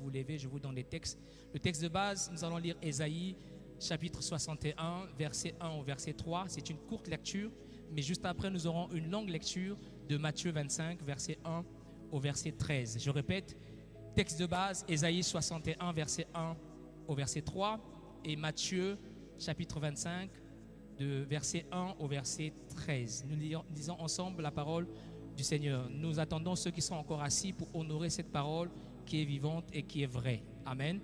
vous levez, je vous donne les textes. Le texte de base, nous allons lire Ésaïe, chapitre 61, verset 1 au verset 3. C'est une courte lecture, mais juste après, nous aurons une longue lecture de Matthieu 25, verset 1 au verset 13. Je répète, texte de base, Ésaïe 61, verset 1 au verset 3, et Matthieu, chapitre 25, de verset 1 au verset 13. Nous lisons ensemble la parole du Seigneur. Nous attendons ceux qui sont encore assis pour honorer cette parole qui est vivante et qui est vraie. Amen.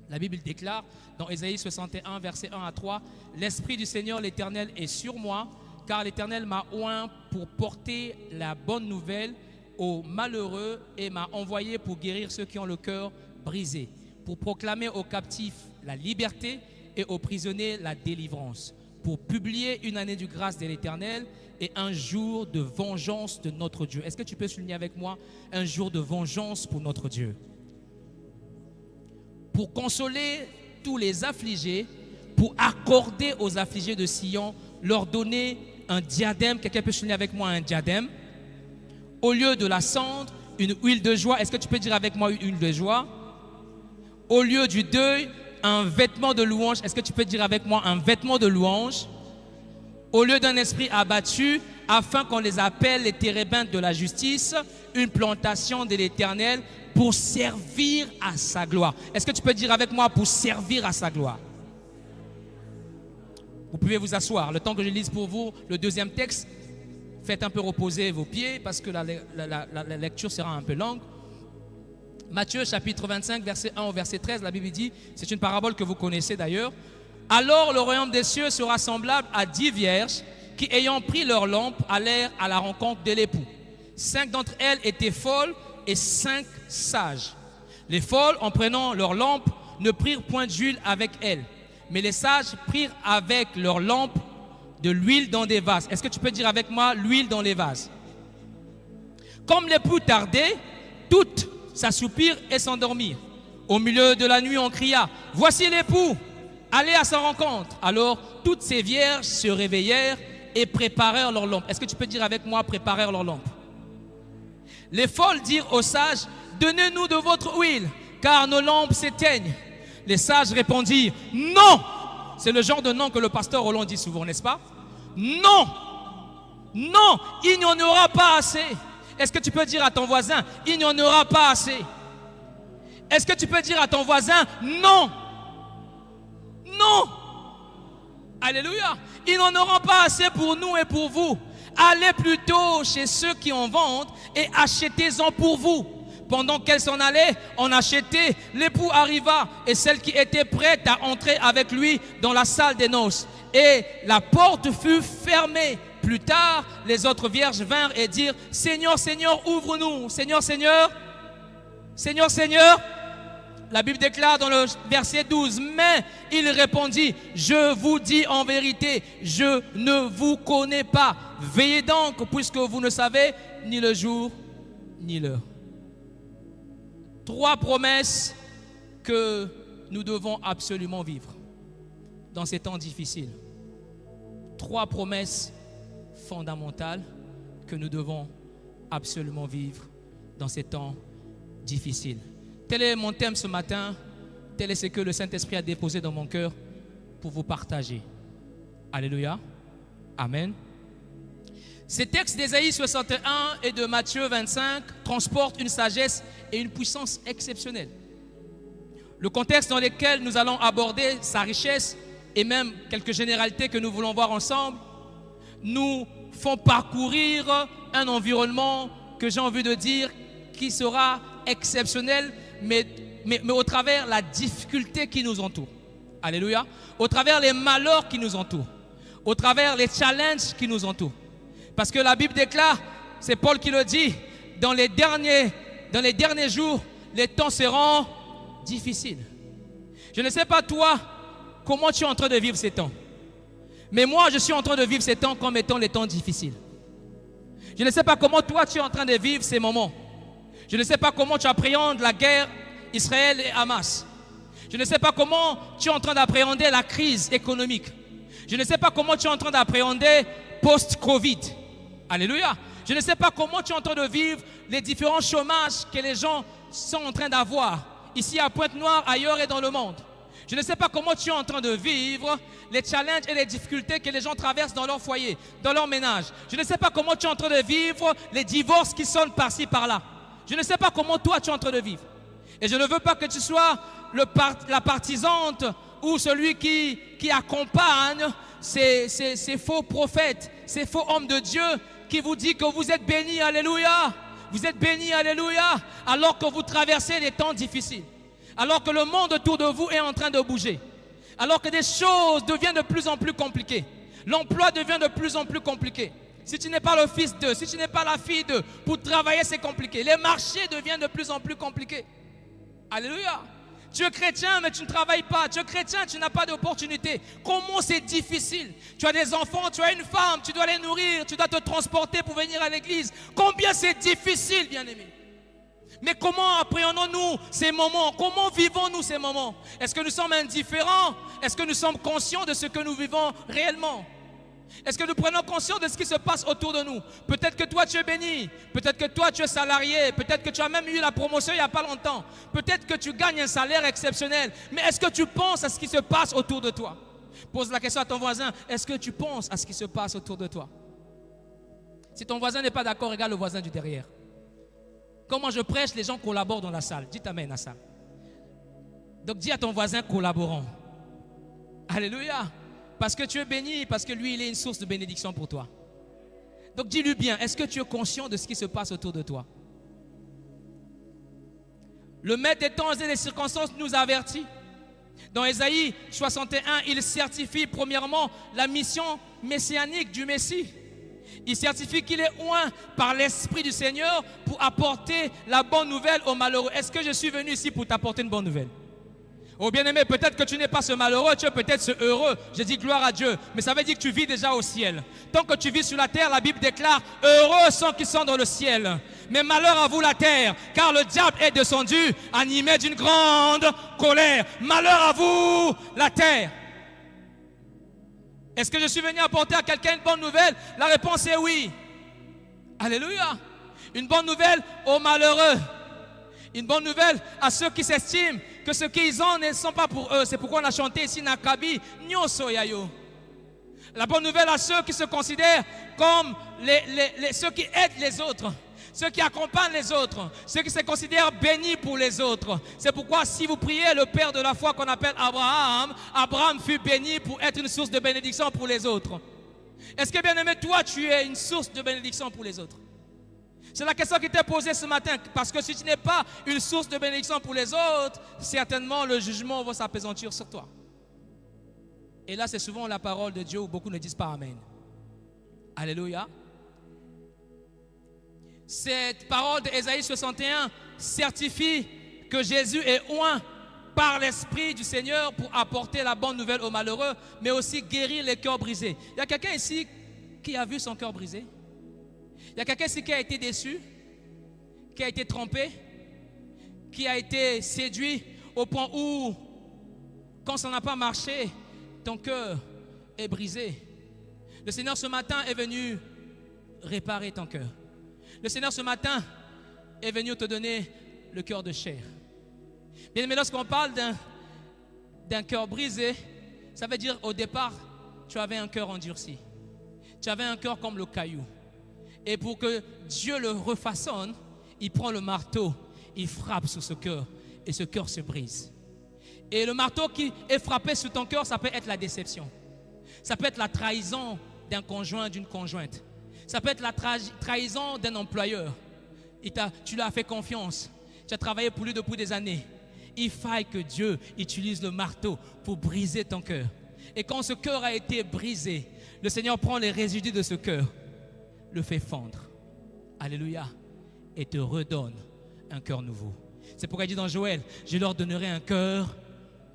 La Bible déclare dans Ésaïe 61, verset 1 à 3, « L'Esprit du Seigneur l'Éternel est sur moi, car l'Éternel m'a oint pour porter la bonne nouvelle aux malheureux et m'a envoyé pour guérir ceux qui ont le cœur brisé, pour proclamer aux captifs la liberté et aux prisonniers la délivrance, pour publier une année de grâce de l'Éternel et un jour de vengeance de notre Dieu. » Est-ce que tu peux souligner avec moi un jour de vengeance pour notre Dieu? Pour consoler tous les affligés, pour accorder aux affligés de Sion, leur donner un diadème. Quelqu'un peut souligner avec moi un diadème? Au lieu de la cendre, une huile de joie. Est-ce que tu peux dire avec moi une huile de joie? Au lieu du deuil, un vêtement de louange. Est-ce que tu peux dire avec moi un vêtement de louange? Au lieu d'un esprit abattu, afin qu'on les appelle les térébintes de la justice, une plantation de l'Éternel pour servir à sa gloire. Est-ce que tu peux dire avec moi pour servir à sa gloire? Vous pouvez vous asseoir. Le temps que je lise pour vous le deuxième texte, faites un peu reposer vos pieds parce que la lecture sera un peu longue. Matthieu chapitre 25, verset 1 au verset 13, la Bible dit, c'est une parabole que vous connaissez d'ailleurs. « Alors le royaume des cieux sera semblable à 10 vierges qui, ayant pris leur lampe, allèrent à la rencontre de l'époux. 5 d'entre elles étaient folles et 5 sages. Les folles, en prenant leur lampe, ne prirent point d'huile avec elles, mais les sages prirent avec leur lampe de l'huile dans des vases. » Est-ce que tu peux dire avec moi l'huile dans les vases? Comme l'époux tardait, toutes s'assoupirent et s'endormirent. Au milieu de la nuit, on cria, « Voici l'époux, allez à sa rencontre. » Alors toutes ces vierges se réveillèrent et préparèrent leur lampe. Est-ce que tu peux dire avec moi préparèrent leur lampe? Les folles dirent aux sages, « Donnez-nous de votre huile, car nos lampes s'éteignent. » Les sages répondirent, « Non !» C'est le genre de non que le pasteur Roland dit souvent, n'est-ce pas? Non! Non! Il n'y en aura pas assez. Est-ce que tu peux dire à ton voisin, il n'y en aura pas assez? Est-ce que tu peux dire à ton voisin, non? Non! Alléluia! Ils n'en auront pas assez pour nous et pour vous. Allez plutôt chez ceux qui en vendent et achetez-en pour vous. Pendant qu'elle s'en allait, on achetait, l'époux arriva et celle qui était prête à entrer avec lui dans la salle des noces. Et la porte fut fermée. Plus tard, les autres vierges vinrent et dirent, « Seigneur, Seigneur, ouvre-nous. Seigneur, Seigneur. Seigneur, Seigneur. » La Bible déclare dans le verset 12, « Mais il répondit, je vous dis en vérité, je ne vous connais pas. Veillez donc, puisque vous ne savez ni le jour ni l'heure. » 3 promesses que nous devons absolument vivre dans ces temps difficiles. 3 promesses fondamentales que nous devons absolument vivre dans ces temps difficiles. Tel est mon thème ce matin. Tel est ce que le Saint-Esprit a déposé dans mon cœur pour vous partager. Alléluia. Amen. Ces textes d'Ésaïe 61 et de Matthieu 25 transportent une sagesse et une puissance exceptionnelles. Le contexte dans lequel nous allons aborder sa richesse et même quelques généralités que nous voulons voir ensemble nous font parcourir un environnement que j'ai envie de dire qui sera exceptionnel, mais au travers la difficulté qui nous entoure. Alléluia. Au travers les malheurs qui nous entourent. Au travers les challenges qui nous entourent. Parce que la Bible déclare, c'est Paul qui le dit, dans les derniers jours, les temps seront difficiles. Je ne sais pas toi, comment tu es en train de vivre ces temps. Mais moi, je suis en train de vivre ces temps comme étant les temps difficiles. Je ne sais pas comment toi, tu es en train de vivre ces moments. Je ne sais pas comment tu appréhendes la guerre Israël et Hamas. Je ne sais pas comment tu es en train d'appréhender la crise économique. Je ne sais pas comment tu es en train d'appréhender post-Covid. Alléluia. Je ne sais pas comment tu es en train de vivre les différents chômages que les gens sont en train d'avoir ici à Pointe-Noire, ailleurs et dans le monde. Je ne sais pas comment tu es en train de vivre les challenges et les difficultés que les gens traversent dans leur foyer, dans leur ménage. Je ne sais pas comment tu es en train de vivre les divorces qui sonnent par-ci, par-là. Je ne sais pas comment toi tu es en train de vivre. Et je ne veux pas que tu sois la partisante ou celui qui accompagne ces faux prophètes, ces faux hommes de Dieu qui vous dit que vous êtes bénis, alléluia. Vous êtes bénis, alléluia, alors que vous traversez des temps difficiles. Alors que le monde autour de vous est en train de bouger. Alors que des choses deviennent de plus en plus compliquées. L'emploi devient de plus en plus compliqué. Si tu n'es pas le fils d'eux, si tu n'es pas la fille d'eux, pour travailler c'est compliqué. Les marchés deviennent de plus en plus compliqués. Alléluia. Tu es chrétien mais tu ne travailles pas. Tu es chrétien, tu n'as pas d'opportunité. Comment c'est difficile. Tu as des enfants, tu as une femme, tu dois les nourrir, tu dois te transporter pour venir à l'église. Combien c'est difficile, bien-aimés. Mais comment appréhendons-nous ces moments? Comment vivons-nous ces moments? Est-ce que nous sommes indifférents? Est-ce que nous sommes conscients de ce que nous vivons réellement? Est-ce que nous prenons conscience de ce qui se passe autour de nous? Peut-être que toi tu es béni, peut-être que toi tu es salarié, peut-être que tu as même eu la promotion il n'y a pas longtemps, peut-être que tu gagnes un salaire exceptionnel, mais est-ce que tu penses à ce qui se passe autour de toi? Pose la question à ton voisin, est-ce que tu penses à ce qui se passe autour de toi? Si ton voisin n'est pas d'accord, regarde le voisin du derrière. Comment je prêche, les gens collaborent dans la salle. Dites amen à ça. Donc dis à ton voisin collaborant. Alléluia. Parce que tu es béni, parce que lui, il est une source de bénédiction pour toi. Donc dis-lui bien, est-ce que tu es conscient de ce qui se passe autour de toi? Le maître des temps et des circonstances nous avertit. Dans Ésaïe 61, il certifie premièrement la mission messianique du Messie. Il certifie qu'il est oint par l'Esprit du Seigneur pour apporter la bonne nouvelle aux malheureux. Est-ce que je suis venu ici pour t'apporter une bonne nouvelle? Oh bien-aimé, peut-être que tu n'es pas ce malheureux, tu es peut-être ce heureux. Je dis gloire à Dieu, mais ça veut dire que tu vis déjà au ciel. Tant que tu vis sur la terre, la Bible déclare « Heureux sont qui sont dans le ciel ». Mais malheur à vous la terre, car le diable est descendu, animé d'une grande colère. Malheur à vous la terre. Est-ce que je suis venu apporter à quelqu'un une bonne nouvelle? La réponse est oui. Alléluia. Une bonne nouvelle aux malheureux. Une bonne nouvelle à ceux qui s'estiment que ce qu'ils ont ne sont pas pour eux. C'est pourquoi on a chanté ici Nakabi Nyoso Yayo. La bonne nouvelle à ceux qui se considèrent comme ceux qui aident les autres. Ceux qui accompagnent les autres, ceux qui se considèrent bénis pour les autres. C'est pourquoi si vous priez le Père de la foi qu'on appelle Abraham, Abraham fut béni pour être une source de bénédiction pour les autres. Est-ce que bien aimé, toi tu es une source de bénédiction pour les autres? C'est la question qui t'est posée ce matin, parce que si tu n'es pas une source de bénédiction pour les autres, certainement le jugement va s'appesantir sur toi. Et là c'est souvent la parole de Dieu où beaucoup ne disent pas Amen. Alléluia. Cette parole d'Ésaïe 61 certifie que Jésus est oint par l'Esprit du Seigneur pour apporter la bonne nouvelle aux malheureux, mais aussi guérir les cœurs brisés. Il y a quelqu'un ici qui a vu son cœur brisé? Il y a quelqu'un ici qui a été déçu, qui a été trompé, qui a été séduit au point où, quand ça n'a pas marché, ton cœur est brisé. Le Seigneur ce matin est venu réparer ton cœur. Le Seigneur ce matin est venu te donner le cœur de chair. Bien, mais lorsqu'on parle d'un cœur brisé, ça veut dire au départ, tu avais un cœur endurci. Tu avais un cœur comme le caillou. Et pour que Dieu le refaçonne, il prend le marteau, il frappe sur ce cœur et ce cœur se brise. Et le marteau qui est frappé sur ton cœur, ça peut être la déception. Ça peut être la trahison d'un conjoint, d'une conjointe. Ça peut être la trahison d'un employeur. Tu lui as fait confiance. Tu as travaillé pour lui depuis des années. Il faille que Dieu utilise le marteau pour briser ton cœur. Et quand ce cœur a été brisé, le Seigneur prend les résidus de ce cœur, le fait fondre. Alléluia. Et te redonne un cœur nouveau. C'est pourquoi il dit dans Joël, je leur donnerai un cœur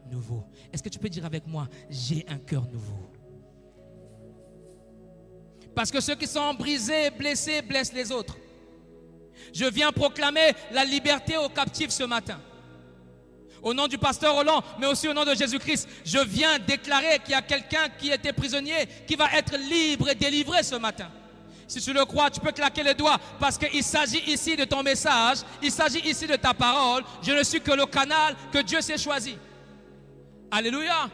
nouveau. Est-ce que tu peux dire avec moi, j'ai un cœur nouveau? Parce que ceux qui sont brisés, blessés, blessent les autres. Je viens proclamer la liberté aux captifs ce matin. Au nom du pasteur Roland, mais aussi au nom de Jésus-Christ, je viens déclarer qu'il y a quelqu'un qui était prisonnier, qui va être libre et délivré ce matin. Si tu le crois, tu peux claquer les doigts parce qu'il s'agit ici de ton message, il s'agit ici de ta parole. Je ne suis que le canal que Dieu s'est choisi. Alléluia.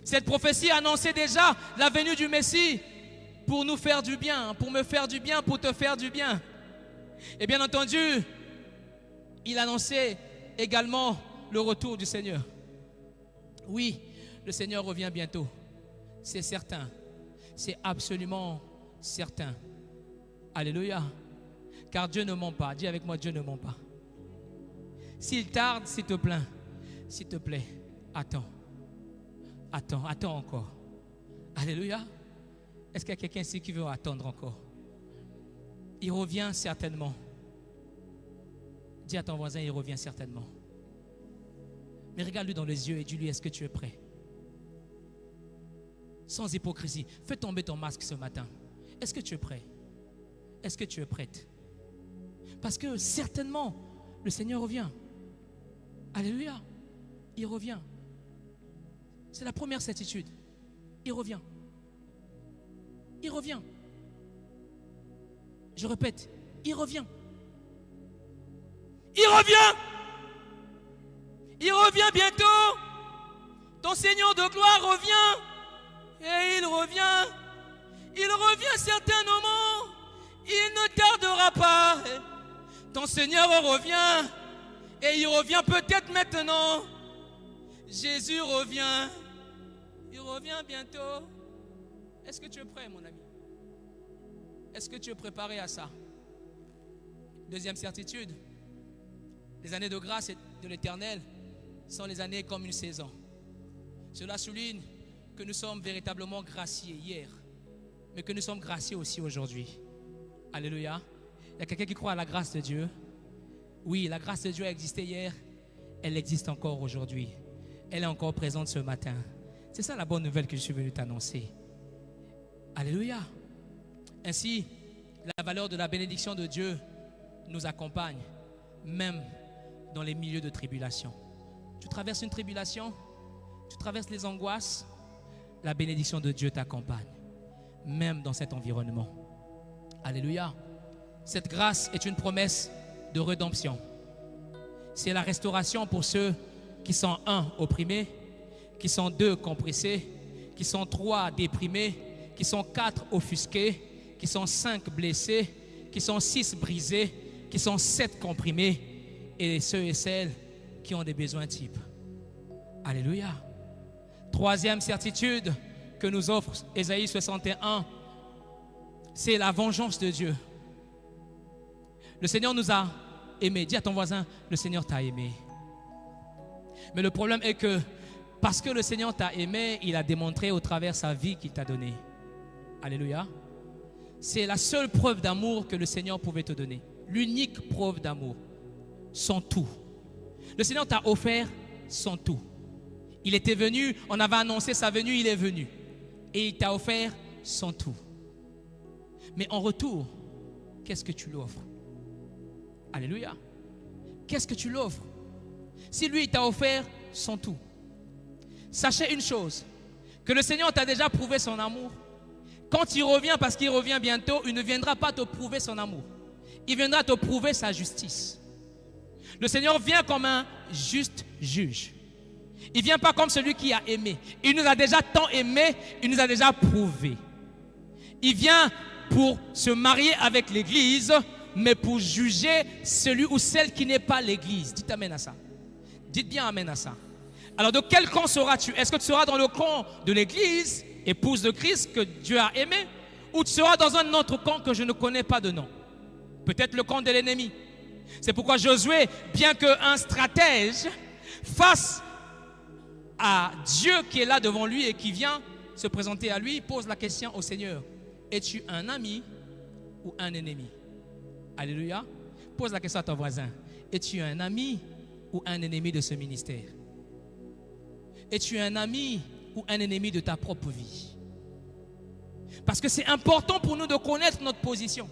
Cette prophétie annonçait déjà la venue du Messie pour nous faire du bien, pour me faire du bien, pour te faire du bien. Et bien entendu, il annonçait également le retour du Seigneur. Oui, le Seigneur revient bientôt. C'est certain. C'est absolument certain. Alléluia. Car Dieu ne ment pas. Dis avec moi, Dieu ne ment pas. S'il tarde, s'il te plaît, attends. Attends encore. Alléluia. Est-ce qu'il y a quelqu'un ici qui veut attendre encore? Il revient certainement. Dis à ton voisin, il revient certainement. Mais regarde-lui dans les yeux et dis-lui, est-ce que tu es prêt? Sans hypocrisie. Fais tomber ton masque ce matin. Est-ce que tu es prêt? Est-ce que tu es prête? Parce que certainement, le Seigneur revient. Alléluia. Il revient. C'est la première certitude. Il revient. Il revient. Je répète, il revient. Il revient. Il revient bientôt. Ton Seigneur de gloire revient. Et il revient. Il revient certainement. Il ne tardera pas. Ton Seigneur revient. Et il revient peut-être maintenant. Jésus revient. Il revient bientôt. Est-ce que tu es prêt, mon ami? Est-ce que tu es préparé à ça? Deuxième certitude. Les années de grâce et de l'Éternel sont les années comme une saison. Cela souligne que nous sommes véritablement graciés hier, mais que nous sommes graciés aussi aujourd'hui. Alléluia. Il y a quelqu'un qui croit à la grâce de Dieu? Oui, la grâce de Dieu a existé hier, elle existe encore aujourd'hui. Elle est encore présente ce matin. C'est ça la bonne nouvelle que je suis venu t'annoncer. Alléluia. Ainsi, la valeur de la bénédiction de Dieu nous accompagne, même dans les milieux de tribulation. Tu traverses une tribulation, tu traverses les angoisses, la bénédiction de Dieu t'accompagne, même dans cet environnement. Alléluia. Cette grâce est une promesse de rédemption. C'est la restauration pour ceux qui sont 1 opprimés, qui sont 2 compressés, qui sont 3 déprimés, qui sont 4 offusqués, qui sont 5 blessés, qui sont 6 brisés, qui sont 7 comprimés, et ceux et celles qui ont des besoins types. Alléluia. Troisième certitude que nous offre Ésaïe 61, c'est la vengeance de Dieu. Le Seigneur nous a aimés. Dis à ton voisin, le Seigneur t'a aimé. Mais le problème est que parce que le Seigneur t'a aimé, il a démontré au travers sa vie qu'il t'a donné. Alléluia. C'est la seule preuve d'amour que le Seigneur pouvait te donner. L'unique preuve d'amour. Son tout. Le Seigneur t'a offert son tout. Il était venu, on avait annoncé sa venue, il est venu. Et il t'a offert son tout. Mais en retour, qu'est-ce que tu lui offres? Alléluia. Qu'est-ce que tu lui offres? Si lui, il t'a offert son tout. Sachez une chose, que le Seigneur t'a déjà prouvé son amour. Quand il revient, parce qu'il revient bientôt, il ne viendra pas te prouver son amour. Il viendra te prouver sa justice. Le Seigneur vient comme un juste juge. Il ne vient pas comme celui qui a aimé. Il nous a déjà tant aimé, il nous a déjà prouvé. Il vient pour se marier avec l'Église, mais pour juger celui ou celle qui n'est pas l'Église. Dites amen à ça. Dites bien amen à ça. Alors de quel camp seras-tu? Est-ce que tu seras dans le camp de l'Église, épouse de Christ que Dieu a aimé, ou tu seras dans un autre camp que je ne connais pas de nom? Peut-être le camp de l'ennemi. C'est pourquoi Josué, bien qu'un stratège, face à Dieu qui est là devant lui et qui vient se présenter à lui, pose la question au Seigneur: es-tu un ami ou un ennemi? Alléluia. Pose la question à ton voisin: es-tu un ami ou un ennemi de ce ministère? Es-tu un ami ou un ennemi de ta propre vie? Parce que c'est important pour nous de connaître notre position.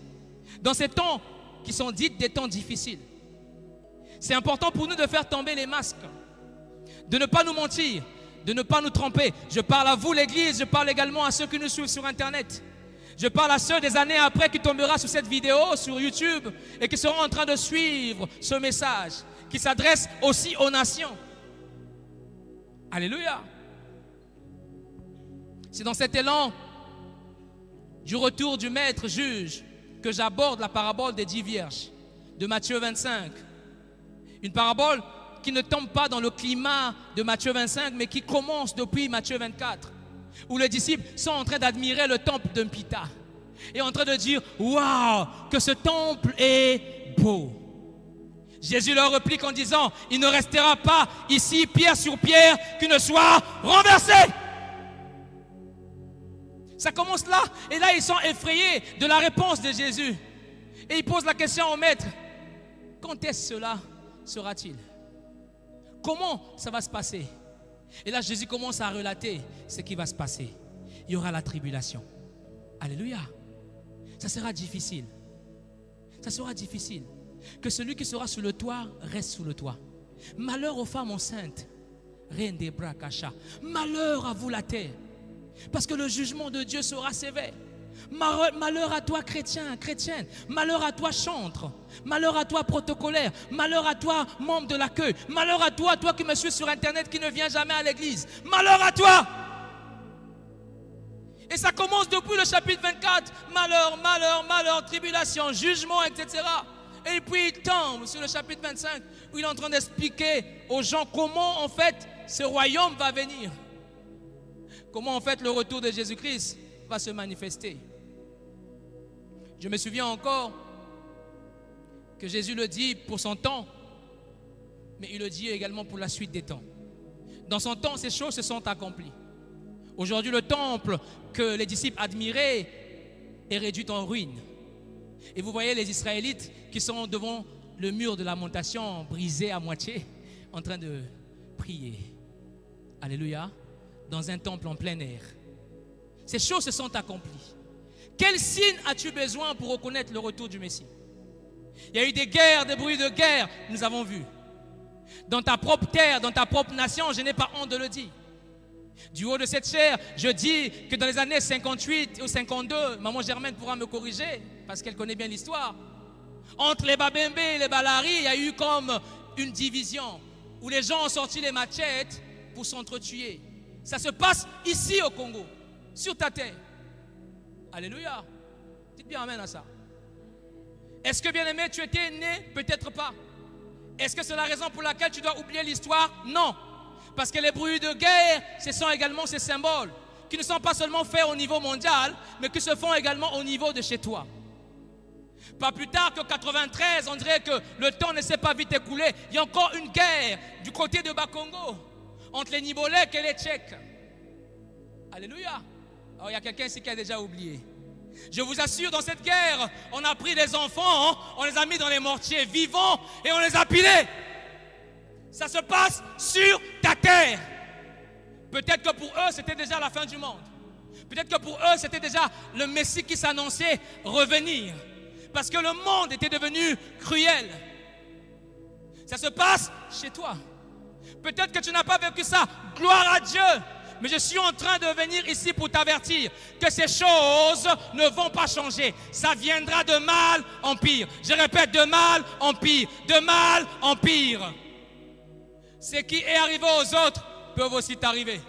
Dans ces temps qui sont dits des temps difficiles, c'est important pour nous de faire tomber les masques, de ne pas nous mentir, de ne pas nous tromper. Je parle à vous l'Église, je parle également à ceux qui nous suivent sur Internet. Je parle à ceux des années après qui tomberont sur cette vidéo, sur YouTube, et qui seront en train de suivre ce message, qui s'adresse aussi aux nations. Alléluia. C'est dans cet élan du retour du maître juge que j'aborde la parabole des 10 vierges de Matthieu 25. Une parabole qui ne tombe pas dans le climat de Matthieu 25, mais qui commence depuis Matthieu 24, où les disciples sont en train d'admirer le temple de Pita et en train de dire « Waouh, que ce temple est beau !» Jésus leur réplique en disant « Il ne restera pas ici pierre sur pierre qui ne soit renversée !» Ça commence là, et là ils sont effrayés de la réponse de Jésus. Et ils posent la question au maître, quand est-ce cela sera-t-il? Comment ça va se passer? Et là Jésus commence à relater ce qui va se passer. Il y aura la tribulation. Alléluia. Ça sera difficile. Ça sera difficile. Que celui qui sera sous le toit reste sous le toit. Malheur aux femmes enceintes. Reine des bras cacha. Malheur à vous la terre. Parce que le jugement de Dieu sera sévère. Malheur à toi chrétien, chrétienne. Malheur à toi chantre. Malheur à toi protocolaire. Malheur à toi membre de l'accueil. Malheur à toi, toi qui me suis sur internet, qui ne viens jamais à l'église. Malheur à toi. Et ça commence depuis le chapitre 24. Malheur, malheur, malheur, tribulation, jugement, etc. Et puis il tombe sur le chapitre 25 où il est en train d'expliquer aux gens comment en fait ce royaume va venir. Comment en fait le retour de Jésus-Christ va se manifester. Je me souviens encore que Jésus le dit pour son temps, mais il le dit également pour la suite des temps. Dans son temps, ces choses se sont accomplies. Aujourd'hui, le temple que les disciples admiraient est réduit en ruine. Et vous voyez les Israélites qui sont devant le mur de lamentation brisé à moitié, en train de prier. Alléluia. Dans un temple en plein air. Ces choses se sont accomplies. Quel signe as-tu besoin pour reconnaître le retour du Messie? Il y a eu des guerres, des bruits de guerre, nous avons vu. Dans ta propre terre, dans ta propre nation, je n'ai pas honte de le dire. Du haut de cette chair, je dis que dans les années 58 ou 52, maman Germaine pourra me corriger, parce qu'elle connaît bien l'histoire. Entre les Babembe et les Balari, il y a eu comme une division, où les gens ont sorti les machettes pour s'entretuer. Ça se passe ici au Congo, sur ta terre. Alléluia. Dites bien amen à ça. Est-ce que bien aimé, tu étais né? Peut-être pas. Est-ce que c'est la raison pour laquelle tu dois oublier l'histoire? Non. Parce que les bruits de guerre, ce sont également ces symboles qui ne sont pas seulement faits au niveau mondial, mais qui se font également au niveau de chez toi. Pas plus tard que 93, on dirait que le temps ne s'est pas vite écoulé. Il y a encore une guerre du côté de Bakongo, entre les Nibolèques et les Tchèques. Alléluia. Alors il y a quelqu'un ici qui a déjà oublié. Je vous assure, dans cette guerre, on a pris des enfants, on les a mis dans les mortiers vivants et on les a pilés. Ça se passe sur ta terre. Peut-être que pour eux, c'était déjà la fin du monde. Peut-être que pour eux, c'était déjà le Messie qui s'annonçait revenir. Parce que le monde était devenu cruel. Ça se passe chez toi. Peut-être que tu n'as pas vécu ça. Gloire à Dieu. Mais je suis en train de venir ici pour t'avertir que ces choses ne vont pas changer. Ça viendra de mal en pire. Je répète, de mal en pire. De mal en pire. Ce qui est arrivé aux autres peuvent aussi t'arriver.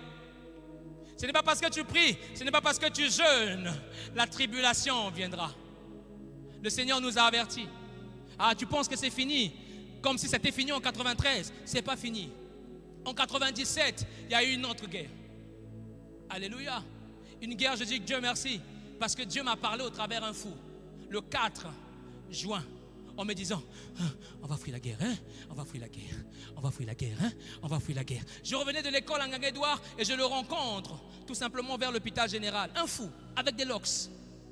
Ce n'est pas parce que tu pries, ce n'est pas parce que tu jeûnes. La tribulation viendra. Le Seigneur nous a avertis. Ah, tu penses que c'est fini? Comme si c'était fini en 93. C'est pas fini. En 97, il y a eu une autre guerre. Alléluia. Une guerre, je dis Dieu merci, parce que Dieu m'a parlé au travers un fou. Le 4 juin, en me disant, on va fuir la guerre, hein? On va fuir la guerre, on va fuir la guerre, hein? On va fuir la guerre. Je revenais de l'école à Ngagne-Édouard et je le rencontre tout simplement vers l'hôpital général. Un fou, avec des locks,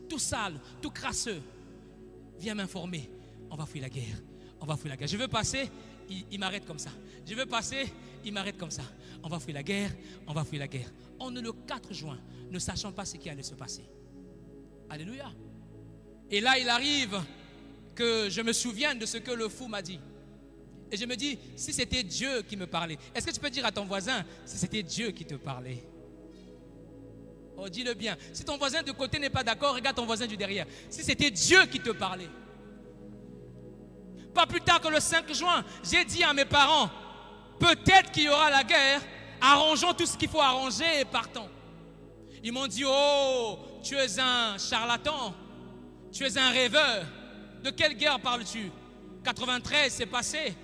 tout sale, tout crasseux. Viens m'informer, on va fuir la guerre, on va fuir la guerre. Je veux passer, il m'arrête comme ça. Je veux passer, il m'arrête comme ça. On va fuir la guerre, on va fuir la guerre. On est le 4 juin, ne sachant pas ce qui allait se passer. Alléluia. Et là, il arrive que je me souvienne de ce que le fou m'a dit. Et je me dis, si c'était Dieu qui me parlait, est-ce que tu peux dire à ton voisin, si c'était Dieu qui te parlait? Oh, dis-le bien. Si ton voisin de côté n'est pas d'accord, regarde ton voisin du derrière. Si c'était Dieu qui te parlait. Pas plus tard que le 5 juin, j'ai dit à mes parents, peut-être qu'il y aura la guerre, arrangeons tout ce qu'il faut arranger et partons. Ils m'ont dit, oh, tu es un charlatan, tu es un rêveur. De quelle guerre parles-tu? 93, c'est passé,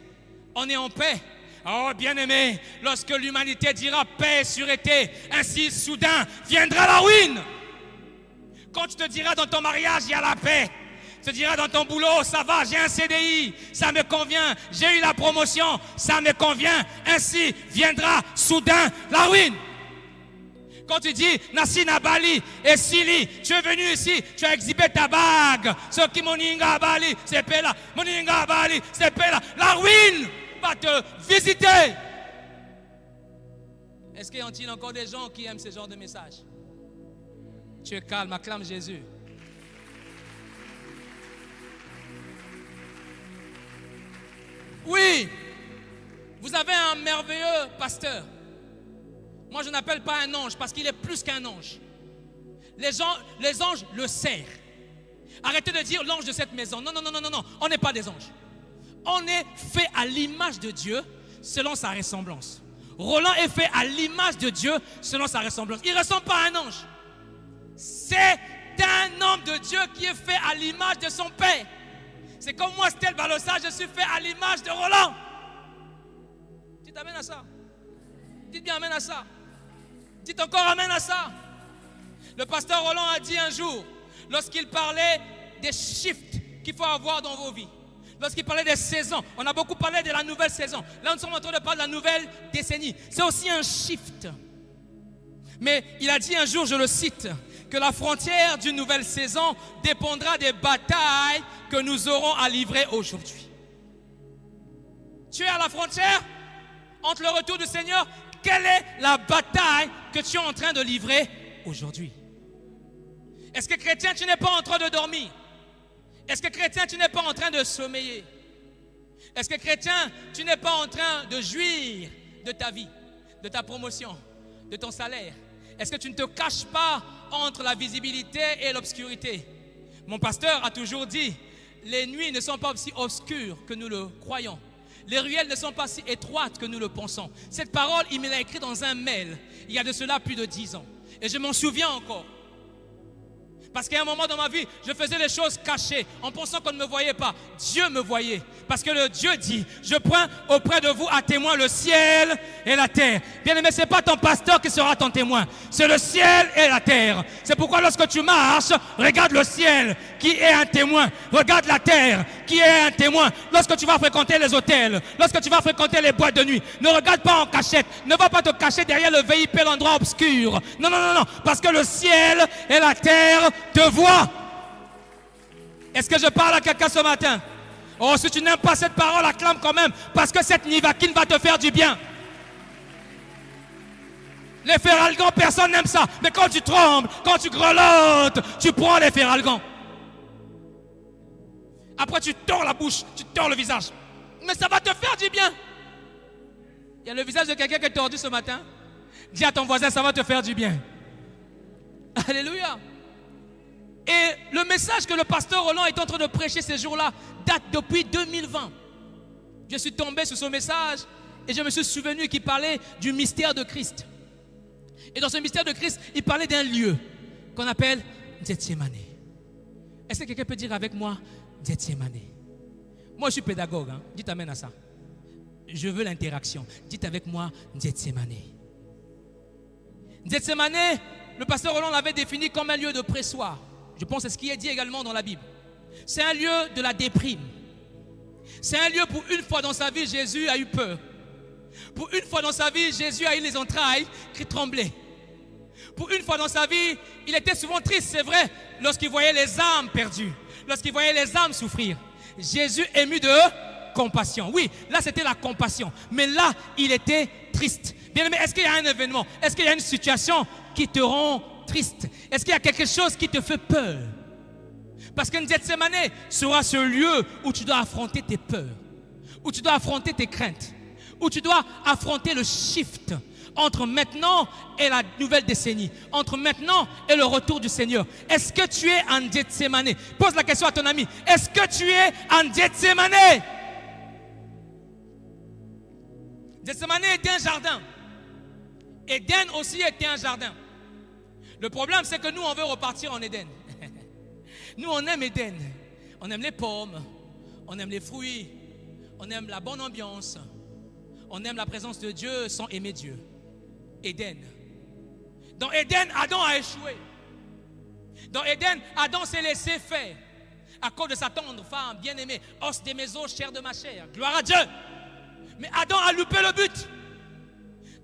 on est en paix. Oh, bien-aimé, lorsque l'humanité dira paix, sûreté, ainsi soudain viendra la ruine. Quand tu te diras dans ton mariage, il y a la paix. Tu te diras dans ton boulot, ça va, j'ai un CDI, ça me convient, j'ai eu la promotion, ça me convient, ainsi viendra soudain la ruine. Quand tu dis Nassina Bali et Sili, tu es venu ici, tu as exhibé ta bague. Ce qui moninga Bali, c'est là, moninga Bali, c'est là. La ruine va te visiter. Est-ce qu'il y a encore des gens qui aiment ce genre de message? Tu es calme, acclame Jésus. Oui, vous avez un merveilleux pasteur. Moi, je n'appelle pas un ange parce qu'il est plus qu'un ange. Les anges le serrent. Arrêtez de dire l'ange de cette maison. Non, non, non, non, non, non. On n'est pas des anges. On est fait à l'image de Dieu selon sa ressemblance. Roland est fait à l'image de Dieu selon sa ressemblance. Il ne ressemble pas à un ange. C'est un homme de Dieu qui est fait à l'image de son Père. C'est comme moi, Stel Balossa, je suis fait à l'image de Roland. Tu t'amènes à ça? Dites bien amen à ça. Dites encore amen à ça. Le pasteur Roland a dit un jour, lorsqu'il parlait des shifts qu'il faut avoir dans vos vies, lorsqu'il parlait des saisons, on a beaucoup parlé de la nouvelle saison. Là, nous sommes en train de parler de la nouvelle décennie. C'est aussi un shift. Mais il a dit un jour, je le cite, que la frontière d'une nouvelle saison dépendra des batailles que nous aurons à livrer aujourd'hui. Tu es à la frontière entre le retour du Seigneur. Quelle est la bataille que tu es en train de livrer aujourd'hui? Est-ce que chrétien, tu n'es pas en train de dormir? Est-ce que chrétien, tu n'es pas en train de sommeiller? Est-ce que chrétien, tu n'es pas en train de jouir de ta vie, de ta promotion, de ton salaire? Est-ce que tu ne te caches pas entre la visibilité et l'obscurité? Mon pasteur a toujours dit, les nuits ne sont pas aussi obscures que nous le croyons. Les ruelles ne sont pas si étroites que nous le pensons. Cette parole, il me l'a écrite dans un mail, il y a de cela plus de 10 ans. Et je m'en souviens encore. Parce qu'à un moment dans ma vie, je faisais les choses cachées, en pensant qu'on ne me voyait pas. Dieu me voyait. Parce que le Dieu dit, je prends auprès de vous à témoin le ciel et la terre. Bien aimé, ce n'est pas ton pasteur qui sera ton témoin. C'est le ciel et la terre. C'est pourquoi lorsque tu marches, regarde le ciel qui est un témoin. Regarde la terre qui est un témoin. Lorsque tu vas fréquenter les hôtels, lorsque tu vas fréquenter les boîtes de nuit, ne regarde pas en cachette. Ne va pas te cacher derrière le VIP, l'endroit obscur. Non, non, non, non. Parce que le ciel et la terre te voient. Est-ce que je parle à quelqu'un ce matin? Oh, si tu n'aimes pas cette parole, acclame quand même, parce que cette nivakine va te faire du bien. Les feralgans, personne n'aime ça. Mais quand tu trembles, quand tu grelottes, tu prends les feralgans. Après, tu tords la bouche, tu tords le visage. Mais ça va te faire du bien. Il y a le visage de quelqu'un qui est tordu ce matin. Dis à ton voisin, ça va te faire du bien. Alléluia. Et le message que le pasteur Roland est en train de prêcher ces jours-là date depuis 2020. Je suis tombé sur ce message et je me suis souvenu qu'il parlait du mystère de Christ. Et dans ce mystère de Christ, il parlait d'un lieu qu'on appelle Gethsémane. Est-ce que quelqu'un peut dire avec moi Gethsémane? Moi, je suis pédagogue. Hein? Dites amen à ça. Je veux l'interaction. Dites avec moi Gethsémane. Gethsémane, le pasteur Roland l'avait défini comme un lieu de pressoir. Je pense que c'est ce qui est dit également dans la Bible. C'est un lieu de la déprime. C'est un lieu pour une fois dans sa vie, Jésus a eu peur. Pour une fois dans sa vie, Jésus a eu les entrailles qui tremblaient. Pour une fois dans sa vie, il était souvent triste, c'est vrai, lorsqu'il voyait les âmes perdues, lorsqu'il voyait les âmes souffrir. Jésus ému de compassion. Oui, là c'était la compassion. Mais là, il était triste. Bien aimé, est-ce qu'il y a un événement? Est-ce qu'il y a une situation qui te rend triste? Est-ce qu'il y a quelque chose qui te fait peur? Parce que Gethsémane sera ce lieu où tu dois affronter tes peurs, où tu dois affronter tes craintes, où tu dois affronter le shift entre maintenant et la nouvelle décennie, entre maintenant et le retour du Seigneur. Est-ce que tu es en Gethsémane? Pose la question à ton ami. Est-ce que tu es en Gethsémane? Gethsémane était un jardin. Éden aussi était un jardin. Le problème, c'est que nous, on veut repartir en Éden. Nous, on aime Éden. On aime les pommes, on aime les fruits, on aime la bonne ambiance, on aime la présence de Dieu sans aimer Dieu. Éden. Dans Éden, Adam a échoué. Dans Éden, Adam s'est laissé faire à cause de sa tendre femme bien-aimée, os de mes os, chair de ma chair. Gloire à Dieu. Mais Adam a loupé le but.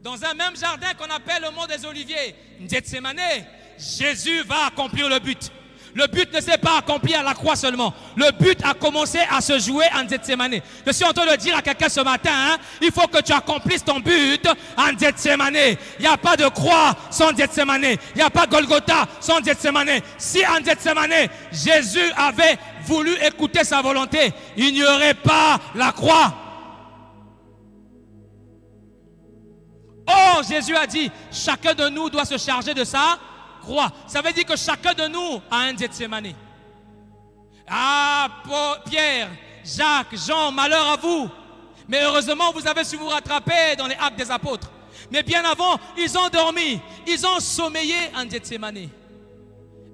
Dans un même jardin qu'on appelle le mont des Oliviers, Gethsémane, Jésus va accomplir le but. Le but ne s'est pas accompli à la croix seulement. Le but a commencé à se jouer en Gethsémane. Je suis en train de dire à quelqu'un ce matin, il faut que tu accomplisses ton but en Gethsémane. Il n'y a pas de croix sans Gethsémane. Il n'y a pas Golgotha sans Gethsémane. Si en Gethsémane, Jésus avait voulu écouter sa volonté, il n'y aurait pas la croix. Or, Jésus a dit, chacun de nous doit se charger de ça. Croix. Ça veut dire que chacun de nous a un Gethsémane. Ah, Pierre, Jacques, Jean, malheur à vous. Mais heureusement, vous avez su vous rattraper dans les actes des apôtres. Mais bien avant, ils ont dormi. Ils ont sommeillé en Gethsémane.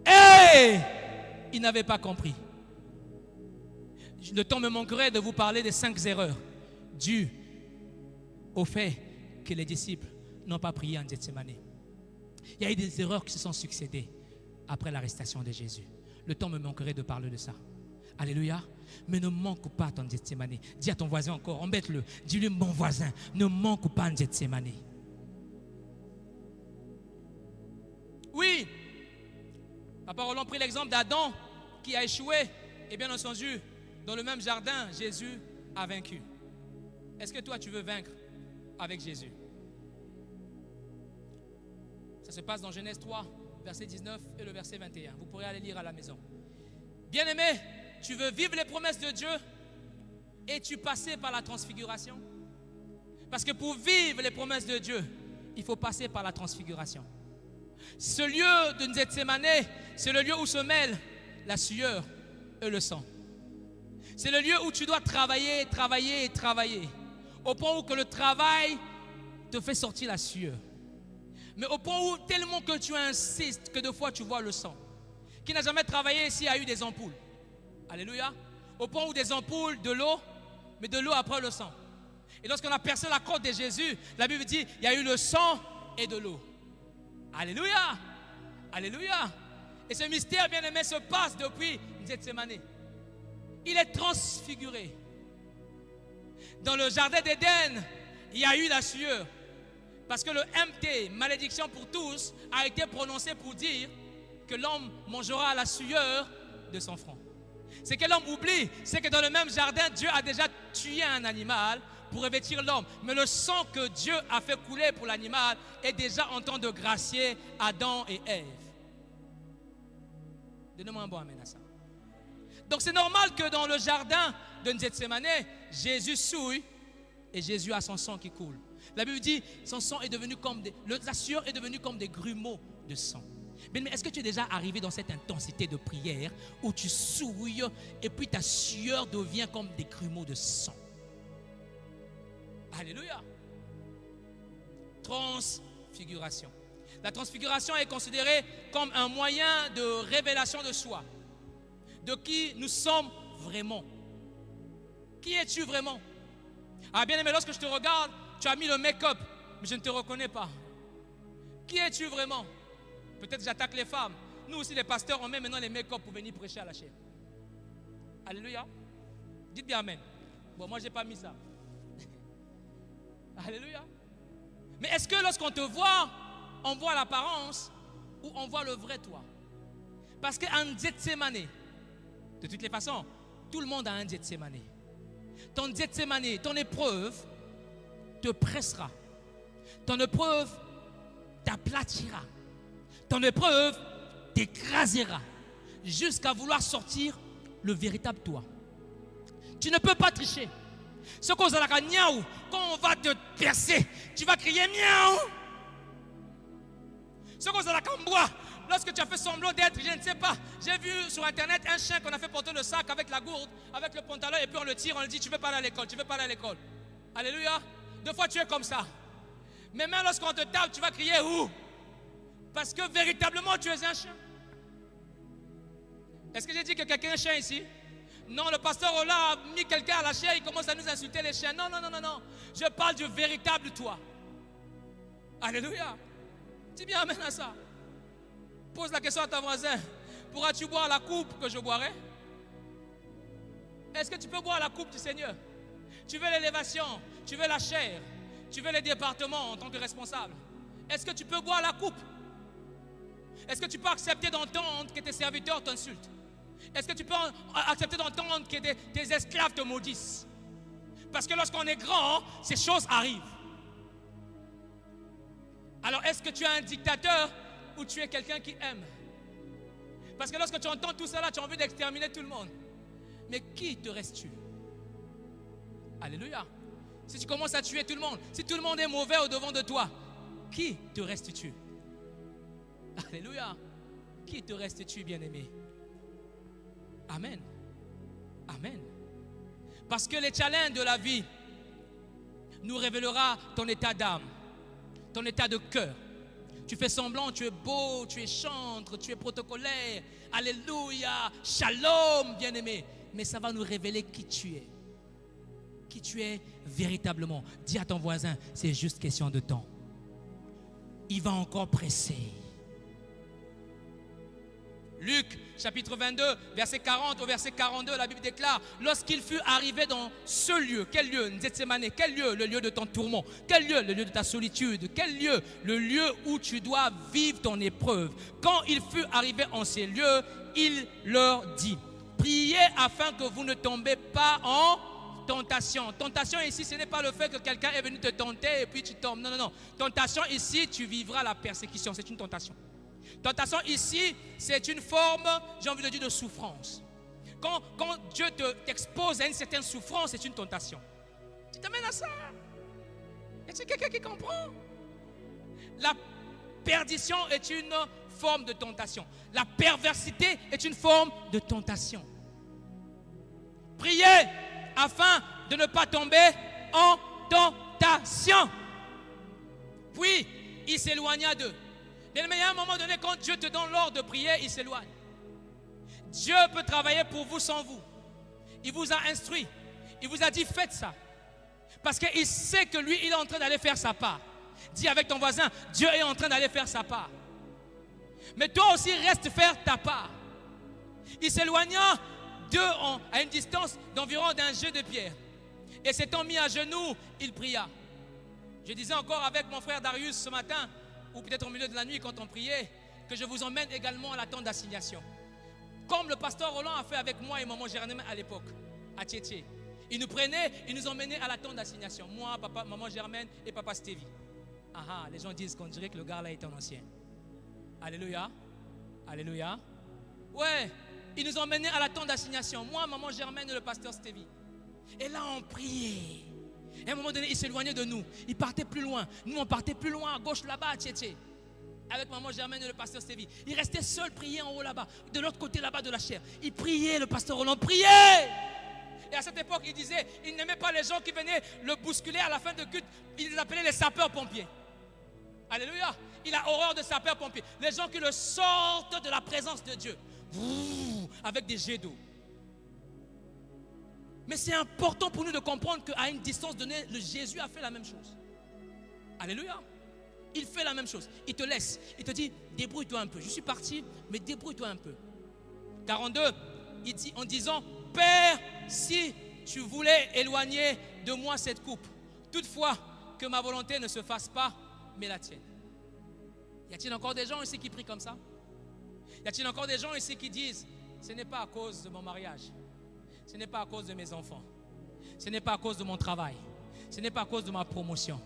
Et ils n'avaient pas compris. Le temps me manquerait de vous parler des 5 erreurs dues au fait que les disciples n'ont pas prié en Gethsémane. Il y a eu des erreurs qui se sont succédées après l'arrestation de Jésus. Le temps me manquerait de parler de ça. Alléluia. Mais ne manque pas ton Gethsémane. Dis à ton voisin encore, embête-le. Dis-lui, mon voisin, ne manque pas en Gethsémane. Oui. Papa Roland prit l'exemple d'Adam qui a échoué. Et bien entendu, dans le même jardin, Jésus a vaincu. Est-ce que toi, tu veux vaincre avec Jésus? Ça se passe dans Genèse 3, verset 19 et le verset 21. Vous pourrez aller lire à la maison. Bien-aimé, tu veux vivre les promesses de Dieu et tu passes par la transfiguration? Parce que pour vivre les promesses de Dieu, il faut passer par la transfiguration. Ce lieu de Gethsémane, c'est le lieu où se mêlent la sueur et le sang. C'est le lieu où tu dois travailler, travailler et travailler. Au point où que le travail te fait sortir la sueur. Mais au point où tellement que tu insistes que deux fois tu vois le sang. Qui n'a jamais travaillé ici a eu des ampoules. Alléluia. Au point où des ampoules, de l'eau, mais de l'eau après le sang. Et lorsqu'on a percé la côte de Jésus, la Bible dit, il y a eu le sang et de l'eau. Alléluia. Alléluia. Et ce mystère bien-aimé se passe depuis Gethsémane. Il est transfiguré. Dans le jardin d'Éden, il y a eu la sueur. Parce que le MT, malédiction pour tous, a été prononcé pour dire que l'homme mangera la sueur de son front. Ce que l'homme oublie, c'est que dans le même jardin, Dieu a déjà tué un animal pour revêtir l'homme. Mais le sang que Dieu a fait couler pour l'animal est déjà en train de gracier Adam et Ève. Donnez-moi un bon amen à ça. Donc c'est normal que dans le jardin de Gethsémane, Jésus souille et Jésus a son sang qui coule. La Bible dit, son sang est devenu comme la sueur est devenue comme des grumeaux de sang. Mais est-ce que tu es déjà arrivé dans cette intensité de prière où tu souilles et puis ta sueur devient comme des grumeaux de sang? Alléluia. Transfiguration. La transfiguration est considérée comme un moyen de révélation de soi. De qui nous sommes vraiment. Qui es-tu vraiment? Ah bien aimé, lorsque je te regarde, tu as mis le make-up, mais je ne te reconnais pas. Qui es-tu vraiment? Peut-être j'attaque les femmes. Nous aussi les pasteurs, on met maintenant les make-up pour venir prêcher à la chaîne. Alléluia. Dites bien amen. Bon, moi je n'ai pas mis ça. Alléluia. Mais est-ce que lorsqu'on te voit, on voit l'apparence ou on voit le vrai toi? Parce qu'en Gethsémane, de toutes les façons, tout le monde a un Gethsémane. Ton Gethsémane, ton épreuve te pressera. Ton épreuve t'aplatira. Ton épreuve t'écrasera jusqu'à vouloir sortir le véritable toi. Tu ne peux pas tricher. Ce qu'on a quand on va te percer, tu vas crier miaou. Ce qu'on la camboie, lorsque tu as fait semblant d'être, je ne sais pas. J'ai vu sur internet un chien qu'on a fait porter le sac avec la gourde, avec le pantalon, et puis on le tire, on lui dit tu veux pas aller à l'école, tu veux pas aller à l'école. Alléluia. Deux fois tu es comme ça. Mais même lorsqu'on te tape, tu vas crier où? Parce que véritablement tu es un chien. Est-ce que j'ai dit que quelqu'un est un chien ici? Non, le pasteur Ola a mis quelqu'un à la chair, il commence à nous insulter les chiens. Non, non, non, non, non. Je parle du véritable toi. Alléluia. Dis bien amen à ça. Pose la question à ton voisin. Pourras-tu boire la coupe que je boirai? Est-ce que tu peux boire la coupe du Seigneur? Tu veux l'élévation, tu veux la chair, tu veux les départements en tant que responsable. Est-ce que tu peux boire la coupe? Est-ce que tu peux accepter d'entendre que tes serviteurs t'insultent? Est-ce que tu peux accepter d'entendre que tes esclaves te maudissent? Parce que lorsqu'on est grand, ces choses arrivent. Alors est-ce que tu es un dictateur ou tu es quelqu'un qui aime? Parce que lorsque tu entends tout cela, tu as envie d'exterminer tout le monde. Mais qui te restes-tu? Alléluia. Si tu commences à tuer tout le monde, si tout le monde est mauvais au devant de toi, qui te restes-tu? Alléluia. Qui te restes-tu, bien-aimé? Amen. Amen. Parce que les challenges de la vie nous révélera ton état d'âme, ton état de cœur. Tu fais semblant, tu es beau, tu es chantre, tu es protocolaire. Alléluia. Shalom, bien-aimé. Mais ça va nous révéler qui tu es. Qui tu es véritablement. Dis à ton voisin, c'est juste question de temps. Il va encore presser. Luc chapitre 22, verset 40 au verset 42, la Bible déclare: lorsqu'il fut arrivé dans ce lieu, quel lieu? Gethsémani, quel lieu? Le lieu de ton tourment. Quel lieu? Le lieu de ta solitude. Quel lieu? Le lieu où tu dois vivre ton épreuve. Quand il fut arrivé en ces lieux, il leur dit: priez afin que vous ne tombez pas en tentation. Tentation ici, ce n'est pas le fait que quelqu'un est venu te tenter et puis tu tombes. Non, non, non. Tentation ici, tu vivras la persécution. C'est une tentation. Tentation ici, c'est une forme, j'ai envie de dire, de souffrance. Quand Dieu t'expose à une certaine souffrance, c'est une tentation. Tu t'amènes à ça. Est-ce que quelqu'un qui comprend? La perdition est une forme de tentation. La perversité est une forme de tentation. Priez afin de ne pas tomber en tentation. Puis, il s'éloigna d'eux. Mais à un moment donné, quand Dieu te donne l'ordre de prier, il s'éloigne. Dieu peut travailler pour vous sans vous. Il vous a instruit. Il vous a dit, faites ça. Parce qu'il sait que lui, il est en train d'aller faire sa part. Dis avec ton voisin, Dieu est en train d'aller faire sa part. Mais toi aussi, reste faire ta part. Il s'éloigna d'eux à une distance d'environ d'un jet de pierre. Et s'étant mis à genoux, il pria. Je disais encore avec mon frère Darius ce matin, ou peut-être au milieu de la nuit quand on priait, que je vous emmène également à la tente d'assignation. Comme le pasteur Roland a fait avec moi et maman Germaine à l'époque, à Tchétché. Il nous prenait, il nous emmenait à la tente d'assignation. Moi, papa, maman Germaine et papa Stevie. Ah, les gens disent qu'on dirait que le gars là est un ancien. Alléluia. Alléluia. Ouais, il nous emmenait à la tente d'assignation. Moi, maman Germaine et le pasteur Stevie. Et là, on priait. Et à un moment donné, il s'éloignait de nous. Il partait plus loin. Nous, on partait plus loin, à gauche là-bas, à Tchétché. Avec maman Germaine et le pasteur Stevie. Il restait seul, prier en haut là-bas. De l'autre côté là-bas de la chair. Il priait, le pasteur Roland priait. Et à cette époque, il disait, il n'aimait pas les gens qui venaient le bousculer à la fin de culte. Il les appelait les sapeurs-pompiers. Alléluia. Il a horreur de sapeurs-pompiers. Les gens qui le sortent de la présence de Dieu. Avec des jets d'eau. Mais c'est important pour nous de comprendre qu'à une distance donnée, le Jésus a fait la même chose. Alléluia. Il fait la même chose. Il te laisse. Il te dit, débrouille-toi un peu. Je suis parti, mais débrouille-toi un peu. 42, il dit en disant, Père, si tu voulais éloigner de moi cette coupe, toutefois que ma volonté ne se fasse pas, mais la tienne. Y a-t-il encore des gens ici qui prient comme ça? Y a-t-il encore des gens ici qui disent, ce n'est pas à cause de mon mariage, ce n'est pas à cause de mes enfants, ce n'est pas à cause de mon travail, ce n'est pas à cause de ma promotion,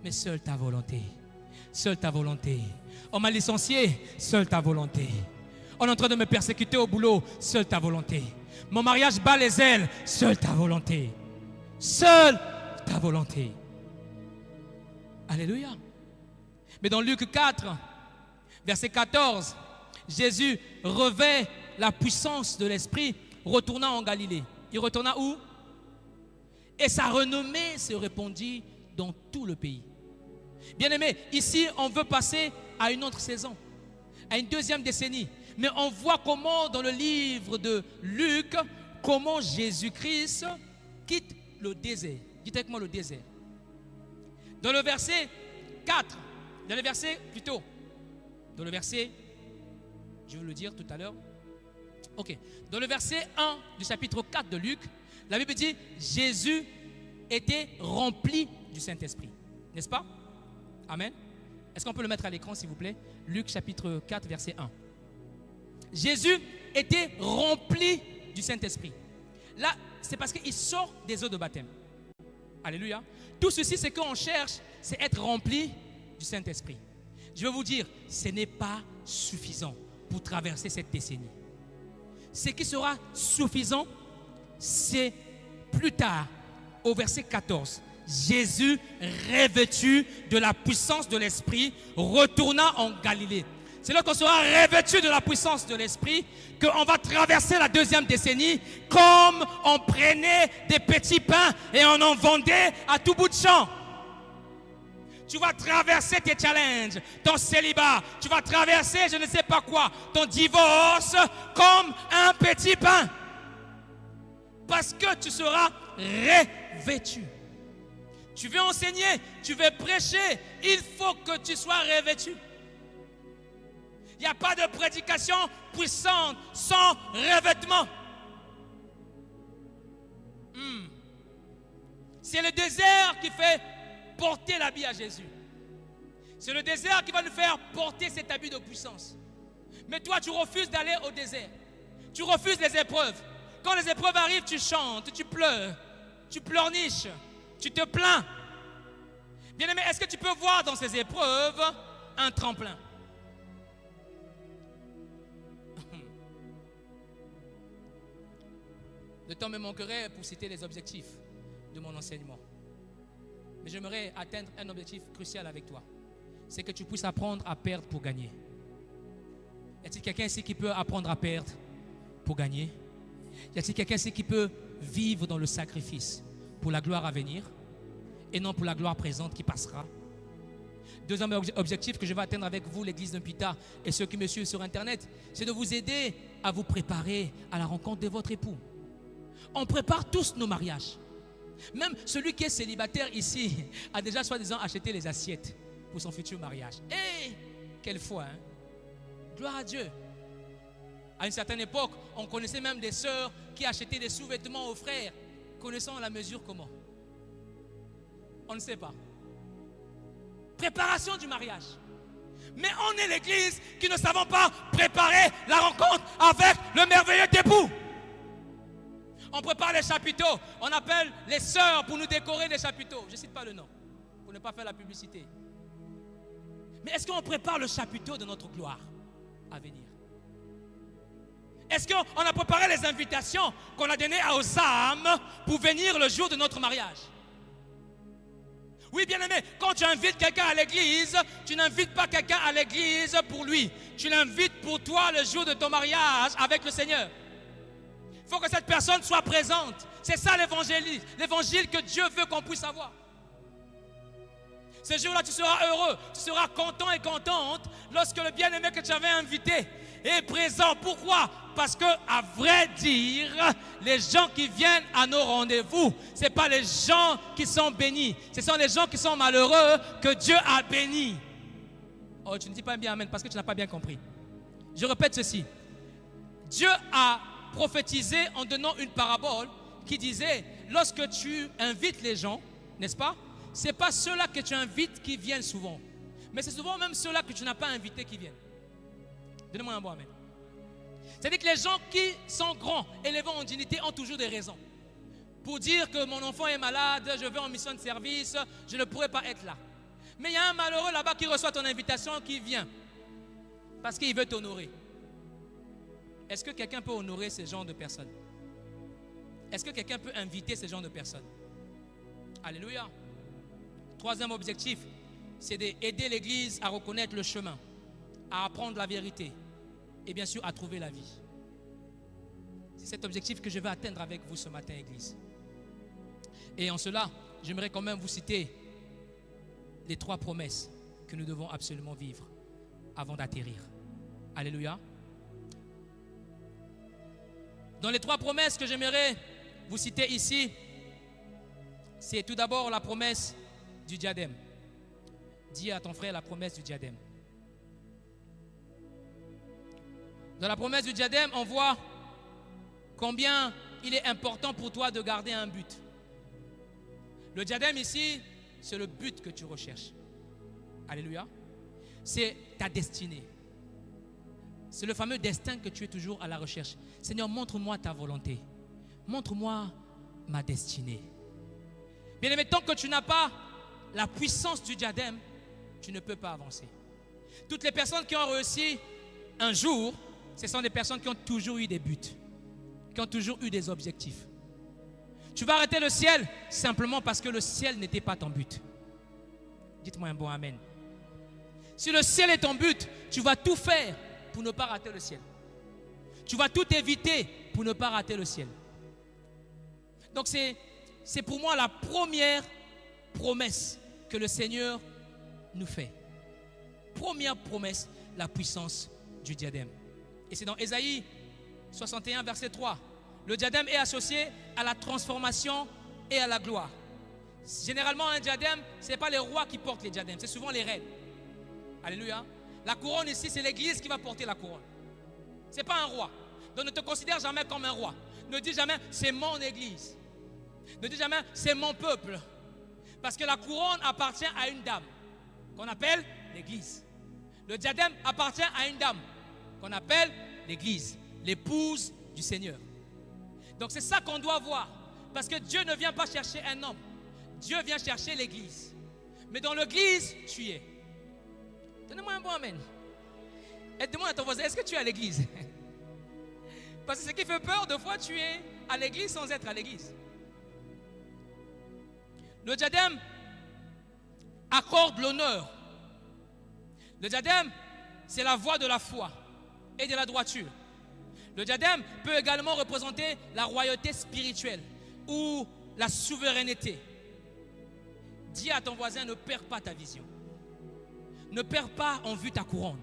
mais seule ta volonté. Seule ta volonté. On m'a licencié, seule ta volonté. On est en train de me persécuter au boulot, seule ta volonté. Mon mariage bat les ailes, seule ta volonté. Seule ta volonté. Alléluia. Mais dans Luc 4, Verset 14, Jésus revêt la puissance de l'Esprit, retourna en Galilée. Il retourna où? Et sa renommée se répandit dans tout le pays. Bien-aimés, ici, on veut passer à une autre saison, à une deuxième décennie. Mais on voit comment, dans le livre de Luc, comment Jésus-Christ quitte le désert. Dites avec moi le désert. Dans le verset 4, dans le verset plutôt, dans le verset, je vais le dire tout à l'heure. Ok. Dans le verset 1 du chapitre 4 de Luc, la Bible dit Jésus était rempli du Saint-Esprit. N'est-ce pas? Amen. Est-ce qu'on peut le mettre à l'écran, s'il vous plaît? Luc chapitre 4, verset 1. Jésus était rempli du Saint-Esprit. Là, c'est parce qu'il sort des eaux de baptême. Alléluia. Tout ceci, c'est qu'on cherche, c'est être rempli du Saint-Esprit. Je vais vous dire, ce n'est pas suffisant pour traverser cette décennie. Ce qui sera suffisant, c'est plus tard, au verset 14. Jésus, revêtu de la puissance de l'Esprit, retourna en Galilée. C'est là qu'on sera revêtu de la puissance de l'Esprit qu'on va traverser la deuxième décennie comme on prenait des petits pains et on en vendait à tout bout de champ. Tu vas traverser tes challenges, ton célibat, tu vas traverser je ne sais pas quoi, ton divorce comme un petit pain. Parce que tu seras revêtu. Tu veux enseigner, tu veux prêcher, il faut que tu sois revêtu. Il n'y a pas de prédication puissante sans revêtement. C'est le désert qui fait porter l'habit à Jésus. C'est le désert qui va nous faire porter cet habit de puissance. Mais toi, tu refuses d'aller au désert. Tu refuses les épreuves. Quand les épreuves arrivent, tu chantes, tu pleures, tu pleurniches, tu te plains. Bien-aimé, est-ce que tu peux voir dans ces épreuves un tremplin? Le temps me manquerait pour citer les objectifs de mon enseignement. Mais j'aimerais atteindre un objectif crucial avec toi. C'est que tu puisses apprendre à perdre pour gagner. Y a-t-il quelqu'un ici qui peut apprendre à perdre pour gagner? Y a-t-il quelqu'un ici qui peut vivre dans le sacrifice pour la gloire à venir et non pour la gloire présente qui passera? Deuxième objectif que je vais atteindre avec vous, l'église de Pita et ceux qui me suivent sur Internet, c'est de vous aider à vous préparer à la rencontre de votre époux. On prépare tous nos mariages. Même celui qui est célibataire ici a déjà soi-disant acheté les assiettes pour son futur mariage. Et quelle foi, hein? Gloire à Dieu. À une certaine époque, on connaissait même des sœurs qui achetaient des sous-vêtements aux frères. Connaissons la mesure comment? On ne sait pas. Préparation du mariage. Mais on est l'église qui ne savons pas préparer la rencontre avec le merveilleux époux. On prépare les chapiteaux. On appelle les sœurs pour nous décorer les chapiteaux. Je ne cite pas le nom, pour ne pas faire la publicité. Mais est-ce qu'on prépare le chapiteau de notre gloire à venir? Est-ce qu'on a préparé les invitations qu'on a données aux âmes pour venir le jour de notre mariage? Oui, bien-aimé, quand tu invites quelqu'un à l'église, tu n'invites pas quelqu'un à l'église pour lui. Tu l'invites pour toi le jour de ton mariage avec le Seigneur. Il faut que cette personne soit présente. C'est ça l'évangile que Dieu veut qu'on puisse avoir. Ce jour-là, tu seras heureux, tu seras content et contente lorsque le bien-aimé que tu avais invité est présent. Pourquoi? Parce que, à vrai dire, les gens qui viennent à nos rendez-vous, ce n'est pas les gens qui sont bénis. Ce sont les gens qui sont malheureux que Dieu a bénis. Oh, tu ne dis pas bien amen parce que tu n'as pas bien compris. Je répète ceci. Dieu a prophétisé en donnant une parabole qui disait, lorsque tu invites les gens, n'est-ce pas? Ce n'est pas ceux-là que tu invites qui viennent souvent. Mais c'est souvent même ceux-là que tu n'as pas invités qui viennent. Donnez-moi un bon amen. C'est-à-dire que les gens qui sont grands, élevés en dignité, ont toujours des raisons. Pour dire que mon enfant est malade, je vais en mission de service, je ne pourrai pas être là. Mais il y a un malheureux là-bas qui reçoit ton invitation, qui vient. Parce qu'il veut t'honorer. Est-ce que quelqu'un peut honorer ce genre de personnes? Est-ce que quelqu'un peut inviter ce genre de personnes? Alléluia. Troisième objectif, c'est d'aider l'Église à reconnaître le chemin. à apprendre la vérité et bien sûr à trouver la vie. C'est cet objectif que je veux atteindre avec vous ce matin, Église. Et en cela, j'aimerais quand même vous citer les 3 promesses que nous devons absolument vivre avant d'atterrir. Alléluia. Dans les 3 promesses que j'aimerais vous citer ici, c'est tout d'abord la promesse du diadème. Dis à ton frère la promesse du diadème. Dans la promesse du diadème, on voit combien il est important pour toi de garder un but. Le diadème ici, c'est le but que tu recherches. Alléluia. C'est ta destinée. C'est le fameux destin que tu es toujours à la recherche. Seigneur, montre-moi ta volonté. Montre-moi ma destinée. Bien aimé, tant que tu n'as pas la puissance du diadème, tu ne peux pas avancer. Toutes les personnes qui ont réussi un jour, ce sont des personnes qui ont toujours eu des buts, qui ont toujours eu des objectifs. Tu vas arrêter le ciel simplement parce que le ciel n'était pas ton but. Dites-moi un bon amen. Si le ciel est ton but, tu vas tout faire pour ne pas rater le ciel. Tu vas tout éviter pour ne pas rater le ciel. Donc c'est pour moi la première promesse que le Seigneur nous fait. Première promesse, la puissance du diadème. Et c'est dans Ésaïe 61, verset 3. Le diadème est associé à la transformation et à la gloire. Généralement, un diadème, ce n'est pas les rois qui portent les diadèmes, c'est souvent les reines. Alléluia. La couronne ici, c'est l'église qui va porter la couronne. Ce n'est pas un roi. Donc ne te considère jamais comme un roi. Ne dis jamais, c'est mon église. Ne dis jamais, c'est mon peuple. Parce que la couronne appartient à une dame qu'on appelle l'église. Le diadème appartient à une dame qu'on appelle l'église, l'épouse du Seigneur. Donc c'est ça qu'on doit voir. Parce que Dieu ne vient pas chercher un homme. Dieu vient chercher l'église. Mais dans l'église, tu y es. Donnez-moi un bon amen. Et demande à ton voisin, est-ce que tu es à l'église? Parce que ce qui fait peur, de fois, tu es à l'église sans être à l'église. Le diadème accorde l'honneur. Le diadème, c'est la voie de la foi et de la droiture. Le diadème peut également représenter la royauté spirituelle ou la souveraineté. Dis à ton voisin, ne perds pas ta vision. Ne perds pas en vue ta couronne.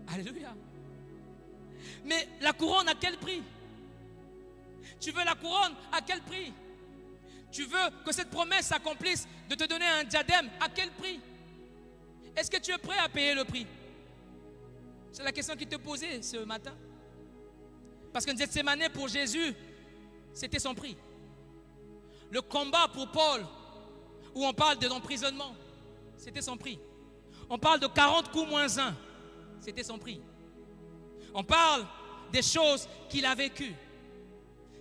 Alléluia. Mais la couronne, à quel prix? Tu veux la couronne, à quel prix? Tu veux que cette promesse s'accomplisse de te donner un diadème, à quel prix? Est-ce que tu es prêt à payer le prix? C'est la question qui te posait ce matin. Parce que Gethsémani pour Jésus, c'était son prix. Le combat pour Paul, où on parle de l'emprisonnement, c'était son prix. On parle de 40 coups moins 1, c'était son prix. On parle des choses qu'il a vécues,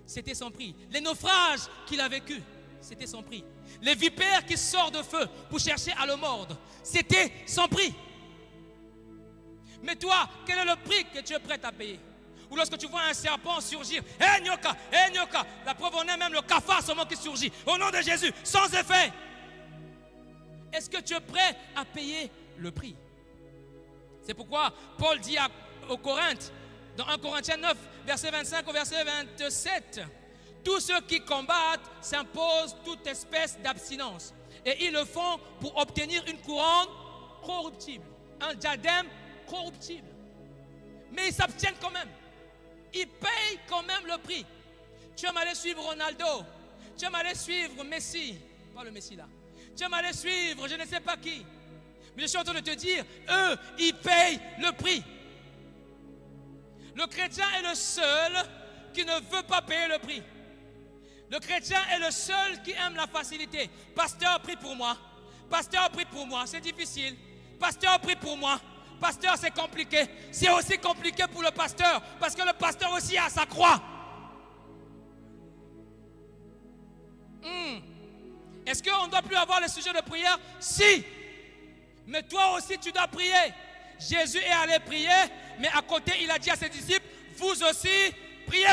c'était son prix. Les naufrages qu'il a vécus, c'était son prix. Les vipères qui sortent de feu pour chercher à le mordre, c'était son prix. Mais toi, quel est le prix que tu es prêt à payer? Ou lorsque tu vois un serpent surgir, nyoka, la preuve on est même le cafard seulement qui surgit, au nom de Jésus, sans effet. Est-ce que tu es prêt à payer le prix? C'est pourquoi Paul dit aux Corinthes, dans 1 Corinthiens 9, verset 25 au verset 27, tous ceux qui combattent s'imposent toute espèce d'abstinence. Et ils le font pour obtenir une couronne corruptible, un diadème corruptible. Mais ils s'abstiennent quand même. Ils payent quand même le prix. Tu aimes aller suivre Ronaldo. Tu aimes aller suivre Messi. Pas le Messi là. Tu aimes aller suivre je ne sais pas qui. Mais je suis en train de te dire, eux, ils payent le prix. Le chrétien est le seul qui ne veut pas payer le prix. Le chrétien est le seul qui aime la facilité. Pasteur, prie pour moi. Pasteur, prie pour moi. C'est difficile. Pasteur, prie pour moi. Pasteur, c'est compliqué. C'est aussi compliqué pour le pasteur parce que le pasteur aussi a sa croix. Est-ce qu'on ne doit plus avoir le sujet de prière? Si. Mais toi aussi, tu dois prier. Jésus est allé prier, mais à côté, il a dit à ses disciples, vous aussi, priez.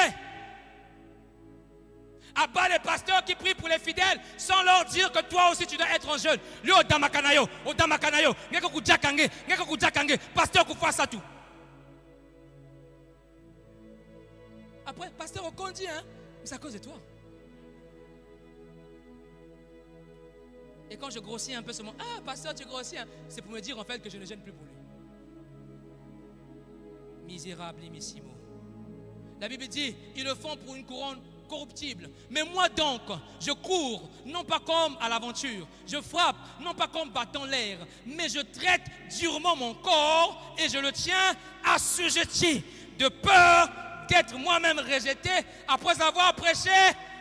Abat les pasteurs qui prient pour les fidèles sans leur dire que toi aussi tu dois être un jeune. Lui, au Damakanayo, pasteur Koufa Satou. Après, pasteur Okon dit, hein, mais c'est à cause de toi. Et quand je grossis un peu ce mot, ah, pasteur, tu grossis, hein, c'est pour me dire en fait que je ne gêne plus pour lui. Misérable, imissimo. La Bible dit, ils le font pour une couronne corruptible. Mais moi donc, je cours, non pas comme à l'aventure. Je frappe, non pas comme battant l'air. Mais je traite durement mon corps et je le tiens assujetti. De peur d'être moi-même rejeté après avoir prêché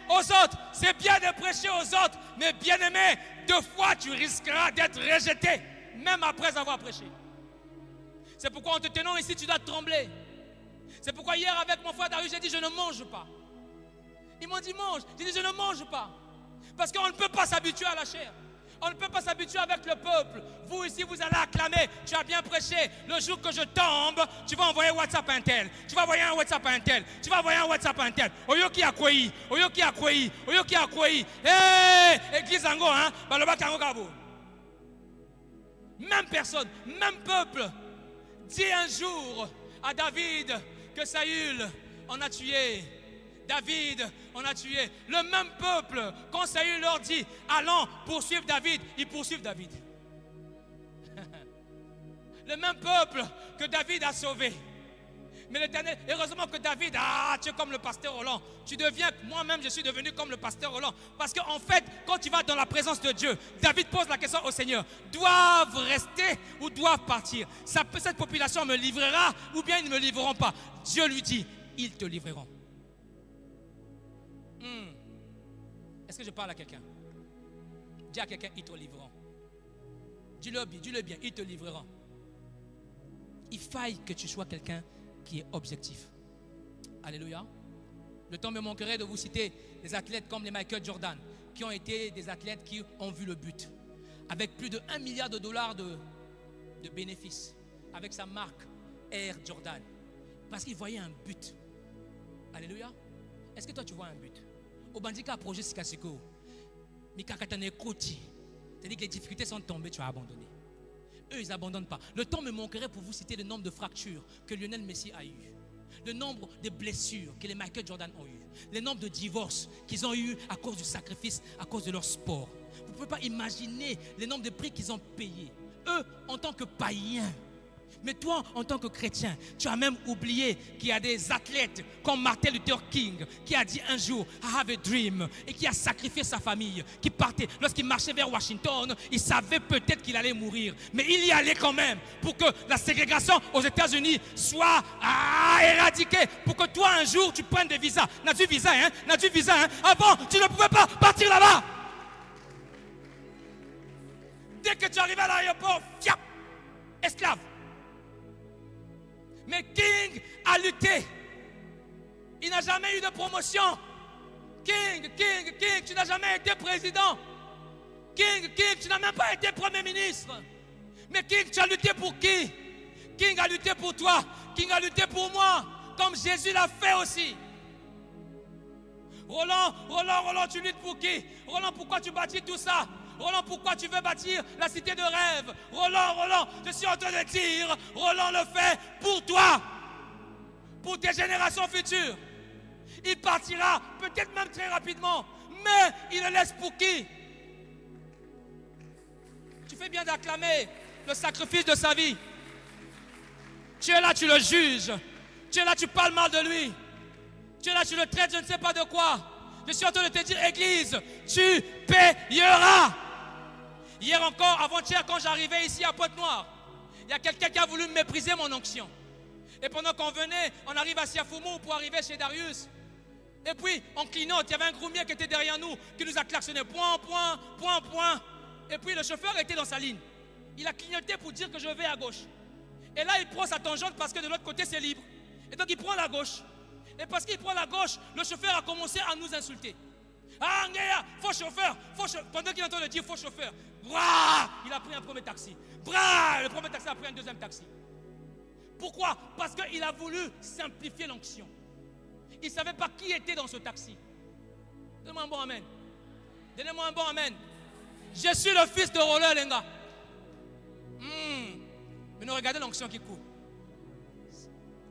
aux autres. C'est bien de prêcher aux autres, mais bien aimé, 2 fois tu risqueras d'être rejeté, même après avoir prêché. C'est pourquoi en te tenant ici, tu dois trembler. C'est pourquoi hier avec mon frère Darius, j'ai dit je ne mange pas. Ils m'ont dit mange. J'ai dit je ne mange pas. Parce qu'on ne peut pas s'habituer à la chair. On ne peut pas s'habituer avec le peuple. Vous ici, vous allez acclamer. Tu as bien prêché. Le jour que je tombe, tu vas envoyer WhatsApp à un tel. Tu vas envoyer un WhatsApp à un tel. Tu vas envoyer un WhatsApp à un tel. Oyoki a quoi? Oyoki a quoi? Oyoki a quoi? Hey, église Ango, hein? Baloba Kango Kabo. Même personne, même peuple. Dit un jour à David que Saül en a tué. David, on a tué. Le même peuple, quand Saül leur dit, allons poursuivre David, ils poursuivent David. Le même peuple que David a sauvé. Mais l'Éternel, heureusement que David, tu es comme le pasteur Roland. Tu deviens, moi-même je suis devenu comme le pasteur Roland. Parce qu'en fait, quand tu vas dans la présence de Dieu, David pose la question au Seigneur, doivent rester ou doivent partir? Cette population me livrera ou bien ils ne me livreront pas? Dieu lui dit, ils te livreront. Est-ce que je parle à quelqu'un? Dis à quelqu'un, ils te livreront. Dis-le bien, ils te livreront. Il faille que tu sois quelqu'un qui est objectif. Alléluia. Le temps me manquerait de vous citer des athlètes comme les Michael Jordan, qui ont été des athlètes qui ont vu le but. Avec plus de 1 milliard de dollars de bénéfices. Avec sa marque Air Jordan. Parce qu'ils voyaient un but. Alléluia. Est-ce que toi tu vois un but? Au bandika projet Sikasiko, Mikakatane Koti. C'est-à-dire que les difficultés sont tombées, tu as abandonné. Eux, ils n'abandonnent pas. Le temps me manquerait pour vous citer le nombre de fractures que Lionel Messi a eu. Le nombre de blessures que les Michael Jordan ont eu. Le nombre de divorces qu'ils ont eu à cause du sacrifice, à cause de leur sport. Vous ne pouvez pas imaginer le nombre de prix qu'ils ont payés. Eux, en tant que païens. Mais toi, en tant que chrétien, tu as même oublié qu'il y a des athlètes comme Martin Luther King qui a dit un jour « I have a dream » et qui a sacrifié sa famille, qui partait. Lorsqu'il marchait vers Washington, il savait peut-être qu'il allait mourir. Mais il y allait quand même pour que la ségrégation aux États-Unis soit éradiquée. Pour que toi, un jour, tu prennes des visas. N'as-tu visa, hein? N'as-tu visa, hein? Avant, tu ne pouvais pas partir là-bas. Dès que tu arrives à l'aéroport, fiap, esclave. Mais King a lutté. Il n'a jamais eu de promotion. King, tu n'as jamais été président. King, tu n'as même pas été premier ministre. Mais King, tu as lutté pour qui? King a lutté pour toi. King a lutté pour moi. Comme Jésus l'a fait aussi. Roland, tu luttes pour qui? Roland, pourquoi tu bâtis tout ça? Roland, pourquoi tu veux bâtir la cité de rêve? Roland, je suis en train de dire, Roland le fait pour toi, pour tes générations futures. Il partira, peut-être même très rapidement, mais il le laisse pour qui? Tu fais bien d'acclamer le sacrifice de sa vie. Tu es là, tu le juges. Tu es là, tu parles mal de lui. Tu es là, tu le traites, je ne sais pas de quoi. Je suis en train de te dire, Église, tu payeras. Hier encore, avant-hier, quand j'arrivais ici à Pointe-Noire, il y a quelqu'un qui a voulu mépriser mon onction. Et pendant qu'on venait, on arrive à Siafoumou pour arriver chez Darius. Et puis, on clignote, il y avait un groumier qui était derrière nous, qui nous a klaxonné, point. Et puis, le chauffeur était dans sa ligne. Il a clignoté pour dire que je vais à gauche. Et là, il prend sa tangente parce que de l'autre côté, c'est libre. Et donc, il prend la gauche. Et parce qu'il prend la gauche, le chauffeur a commencé à nous insulter. Ah, faux chauffeur. Pendant qu'il est en train de dire faux chauffeur, il a pris un premier taxi. Le premier taxi a pris un deuxième taxi. Pourquoi? Parce qu'il a voulu simplifier l'onction. Il ne savait pas qui était dans ce taxi. Donnez-moi un bon amen. Donnez-moi un bon amen. Je suis le fils de Roller, les gars. Mais nous regardez l'onction qui court.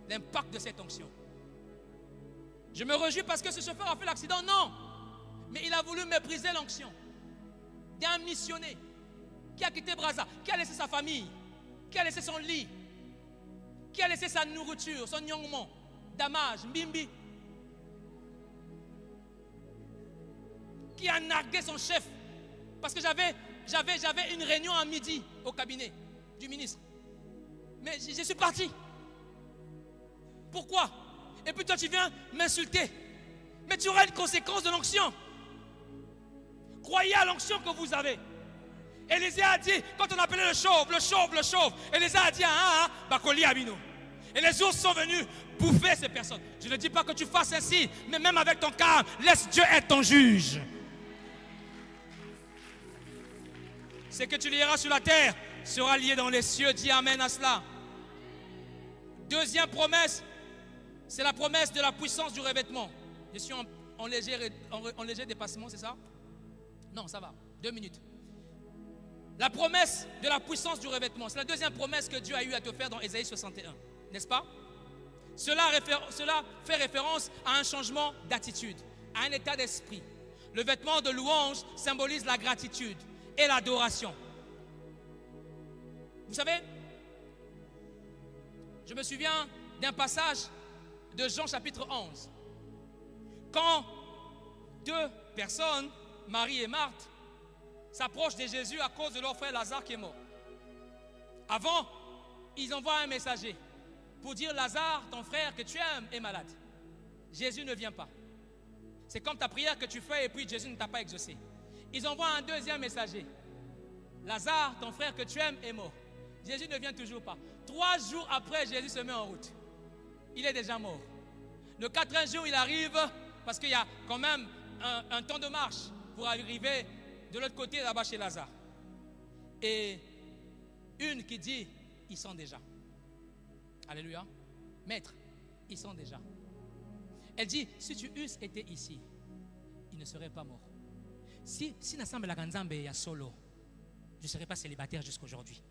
L'impact de cette onction. Je me réjouis parce que ce chauffeur a fait l'accident. Non. Mais il a voulu mépriser l'onction d'un missionnaire qui a quitté Brazza, qui a laissé sa famille, qui a laissé son lit, qui a laissé sa nourriture, son nyongmo, Damage, Mbimbi, qui a nargué son chef. Parce que j'avais une réunion à midi au cabinet du ministre. Mais je suis parti. Pourquoi? Et puis toi tu viens m'insulter. Mais tu auras une conséquence de l'onction. Croyez à l'onction que vous avez. Élisée a dit, quand on appelait le chauve, Élisée a dit, Bakoli Abino. Et les ours sont venus bouffer ces personnes. Je ne dis pas que tu fasses ainsi, mais même avec ton calme, laisse Dieu être ton juge. Ce que tu lieras sur la terre sera lié dans les cieux. Dis amen à cela. Deuxième promesse, c'est la promesse de la puissance du revêtement. Je suis en léger dépassement, c'est ça? Non, ça va. 2 minutes. La promesse de la puissance du revêtement, c'est la deuxième promesse que Dieu a eu à te faire dans Ésaïe 61. N'est-ce pas? Cela fait référence à un changement d'attitude, à un état d'esprit. Le vêtement de louange symbolise la gratitude et l'adoration. Vous savez, je me souviens d'un passage de Jean chapitre 11. Quand 2 personnes, Marie et Marthe, s'approchent de Jésus à cause de leur frère Lazare qui est mort. Avant, ils envoient un messager pour dire: Lazare, ton frère que tu aimes, est malade. Jésus ne vient pas. C'est comme ta prière que tu fais et puis Jésus ne t'a pas exaucé. Ils envoient un deuxième messager. Lazare, ton frère que tu aimes, est mort. Jésus ne vient toujours pas. 3 jours après, Jésus se met en route. Il est déjà mort. Le 4e jour, il arrive parce qu'il y a quand même un temps de marche pour arriver de l'autre côté là-bas chez Lazare. Et une qui dit: ils sont déjà. Alléluia. Maître, ils sont déjà. Elle dit: si tu eusses été ici, il ne serait pas mort. Si l'ensemble de la Ganzambe est solo, je ne serais pas célibataire jusqu'aujourd'hui.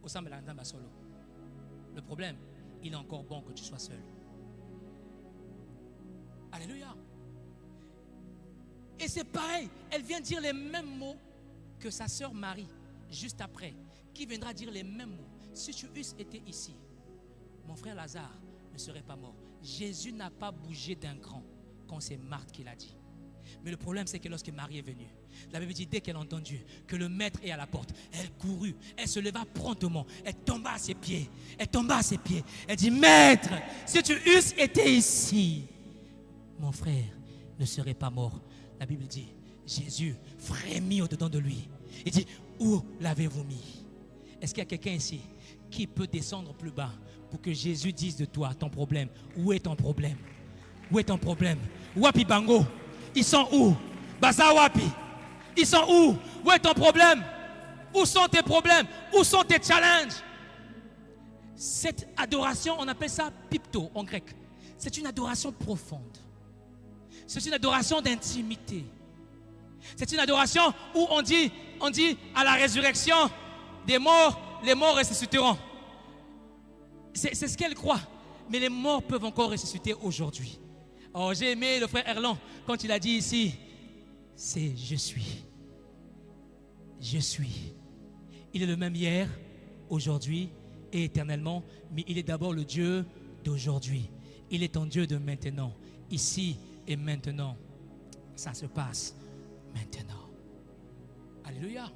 Au sein de la Ganzambe solo. Le problème, il est encore bon que tu sois seul. Alléluia. Et c'est pareil, elle vient dire les mêmes mots que sa sœur Marie, juste après, qui viendra dire les mêmes mots. Si tu eusses été ici, mon frère Lazare ne serait pas mort. Jésus n'a pas bougé d'un cran quand c'est Marthe qui l'a dit. Mais le problème, c'est que lorsque Marie est venue, la Bible dit, dès qu'elle a entendu que le maître est à la porte, elle courut, elle se leva promptement, elle tomba à ses pieds, elle dit: Maître, si tu eusses été ici, mon frère ne serait pas mort. La Bible dit, Jésus frémit au-dedans de lui. Il dit: où l'avez-vous mis? Est-ce qu'il y a quelqu'un ici qui peut descendre plus bas pour que Jésus dise de toi ton problème? Où est ton problème? Où est ton problème? Wapi Bango? Ils sont où? Baza Wapi? Ils sont où? Où est ton problème? Où sont tes problèmes? Où sont tes challenges? Cette adoration, on appelle ça pipto en grec. C'est une adoration profonde. C'est une adoration d'intimité. C'est une adoration où on dit à la résurrection des morts, les morts ressusciteront. C'est ce qu'elle croit. Mais les morts peuvent encore ressusciter aujourd'hui. Oh, j'ai aimé le frère Erland quand il a dit ici, c'est je suis. Je suis. Il est le même hier, aujourd'hui et éternellement, mais il est d'abord le Dieu d'aujourd'hui. Il est ton Dieu de maintenant, ici et maintenant. Ça se passe maintenant. Alléluia.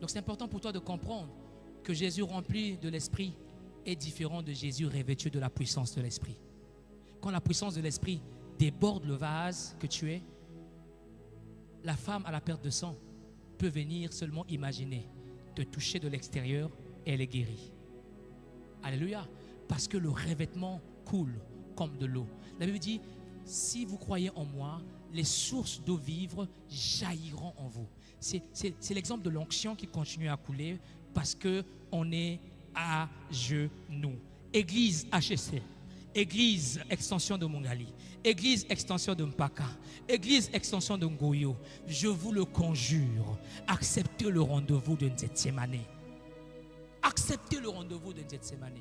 Donc c'est important pour toi de comprendre que Jésus rempli de l'Esprit est différent de Jésus revêtu de la puissance de l'Esprit. Quand la puissance de l'Esprit déborde le vase que tu es, la femme à la perte de sang peut venir seulement imaginer te toucher de l'extérieur et elle est guérie. Alléluia. Parce que le revêtement coule comme de l'eau. La Bible dit, si vous croyez en moi, les sources d'eau vive jailliront en vous. C'est l'exemple de l'onction qui continue à couler parce qu'on est à genoux. Église HSC, Église extension de Mongali, Église extension de Mpaka, Église extension de Ngoyo, je vous le conjure, acceptez le rendez-vous de Nzetsemane. Acceptez le rendez-vous de Nzetsemane.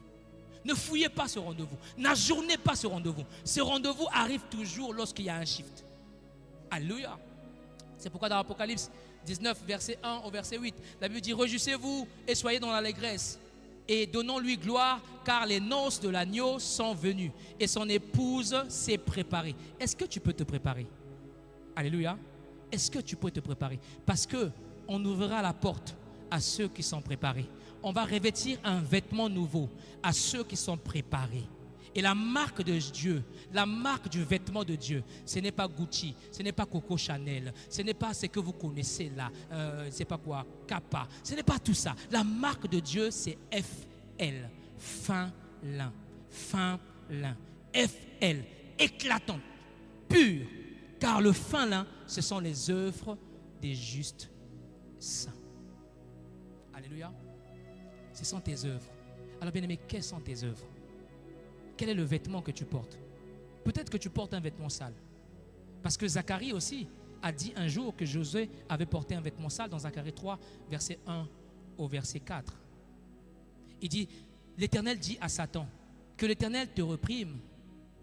Ne fouillez pas ce rendez-vous, n'ajournez pas ce rendez-vous. Ce rendez-vous arrive toujours lorsqu'il y a un shift. Alléluia. C'est pourquoi dans l'Apocalypse 19, verset 1 au verset 8, la Bible dit: réjouissez-vous et soyez dans l'allégresse. Et donnons-lui gloire, car les noces de l'agneau sont venues et son épouse s'est préparée. Est-ce que tu peux te préparer? Alléluia. Est-ce que tu peux te préparer? Parce qu'on ouvrira la porte à ceux qui sont préparés. On va revêtir un vêtement nouveau à ceux qui sont préparés. Et la marque de Dieu, la marque du vêtement de Dieu, ce n'est pas Gucci, ce n'est pas Coco Chanel, ce n'est pas ce que vous connaissez là, c'est pas quoi, Kappa, ce n'est pas tout ça. La marque de Dieu, c'est FL, fin lin, FL, éclatante, pure, car le fin lin, ce sont les œuvres des justes saints. Alléluia. Ce sont tes œuvres. Alors bien aimé, quelles sont tes œuvres? Quel est le vêtement que tu portes? Peut-être que tu portes un vêtement sale. Parce que Zacharie aussi a dit un jour que Josué avait porté un vêtement sale dans Zacharie 3, verset 1 au verset 4. Il dit, l'Éternel dit à Satan, que l'Éternel te reprime.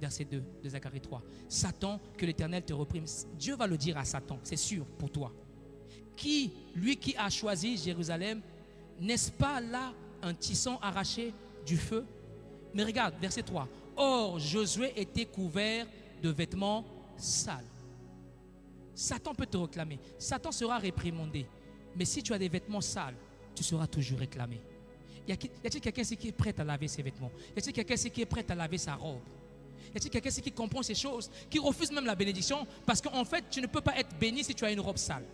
Verset 2 de Zacharie 3. Satan, que l'Éternel te reprime. Dieu va le dire à Satan, c'est sûr pour toi. Lui qui a choisi Jérusalem, n'est-ce pas là un tisson arraché du feu? Mais regarde, verset 3. Or, Josué était couvert de vêtements sales. Satan peut te réclamer. Satan sera réprimandé. Mais si tu as des vêtements sales, tu seras toujours réclamé. Y a-t-il quelqu'un ici qui est prêt à laver ses vêtements? Y a-t-il quelqu'un ici qui est prêt à laver sa robe? Y a-t-il quelqu'un ici qui comprend ces choses, qui refuse même la bénédiction? Parce qu'en fait, tu ne peux pas être béni si tu as une robe sale.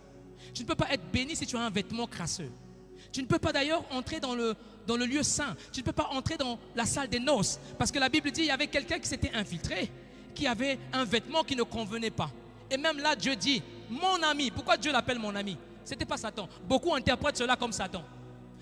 Tu ne peux pas être béni si tu as un vêtement crasseux. Tu ne peux pas d'ailleurs entrer dans le lieu saint. Tu ne peux pas entrer dans la salle des noces. Parce que la Bible dit qu'il y avait quelqu'un qui s'était infiltré, qui avait un vêtement qui ne convenait pas. Et même là, Dieu dit, mon ami. Pourquoi Dieu l'appelle mon ami? Ce n'était pas Satan. Beaucoup interprètent cela comme Satan.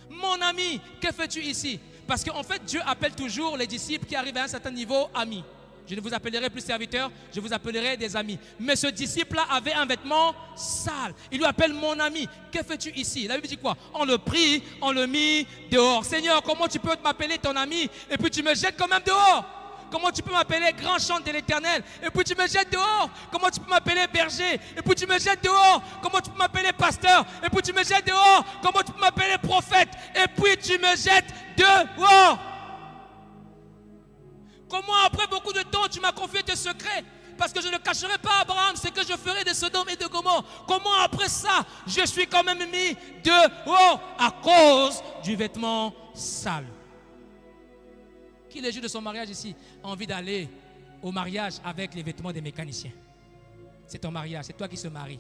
Mon ami, que fais-tu ici? Parce qu'en fait, Dieu appelle toujours les disciples qui arrivent à un certain niveau amis. Je ne vous appellerai plus serviteurs, je vous appellerai des amis. Mais ce disciple-là avait un vêtement sale. Il lui appelle mon ami. Que fais-tu ici? La Bible dit quoi? On le prit, on le mit dehors. Seigneur, comment tu peux m'appeler ton ami et puis tu me jettes quand même dehors? Comment tu peux m'appeler grand chant de l'Éternel et puis tu me jettes dehors? Comment tu peux m'appeler berger et puis tu me jettes dehors? Comment tu peux m'appeler pasteur et puis tu me jettes dehors? Comment tu peux m'appeler prophète et puis tu me jettes dehors? Comment après beaucoup de temps tu m'as confié tes secrets? Parce que je ne cacherai pas à Abraham ce que je ferai de Sodome et de Gomorrhe. Comment après ça je suis quand même mis dehors à cause du vêtement sale? Qui les jours de son mariage ici a envie d'aller au mariage avec les vêtements des mécaniciens? C'est ton mariage, c'est toi qui se maries.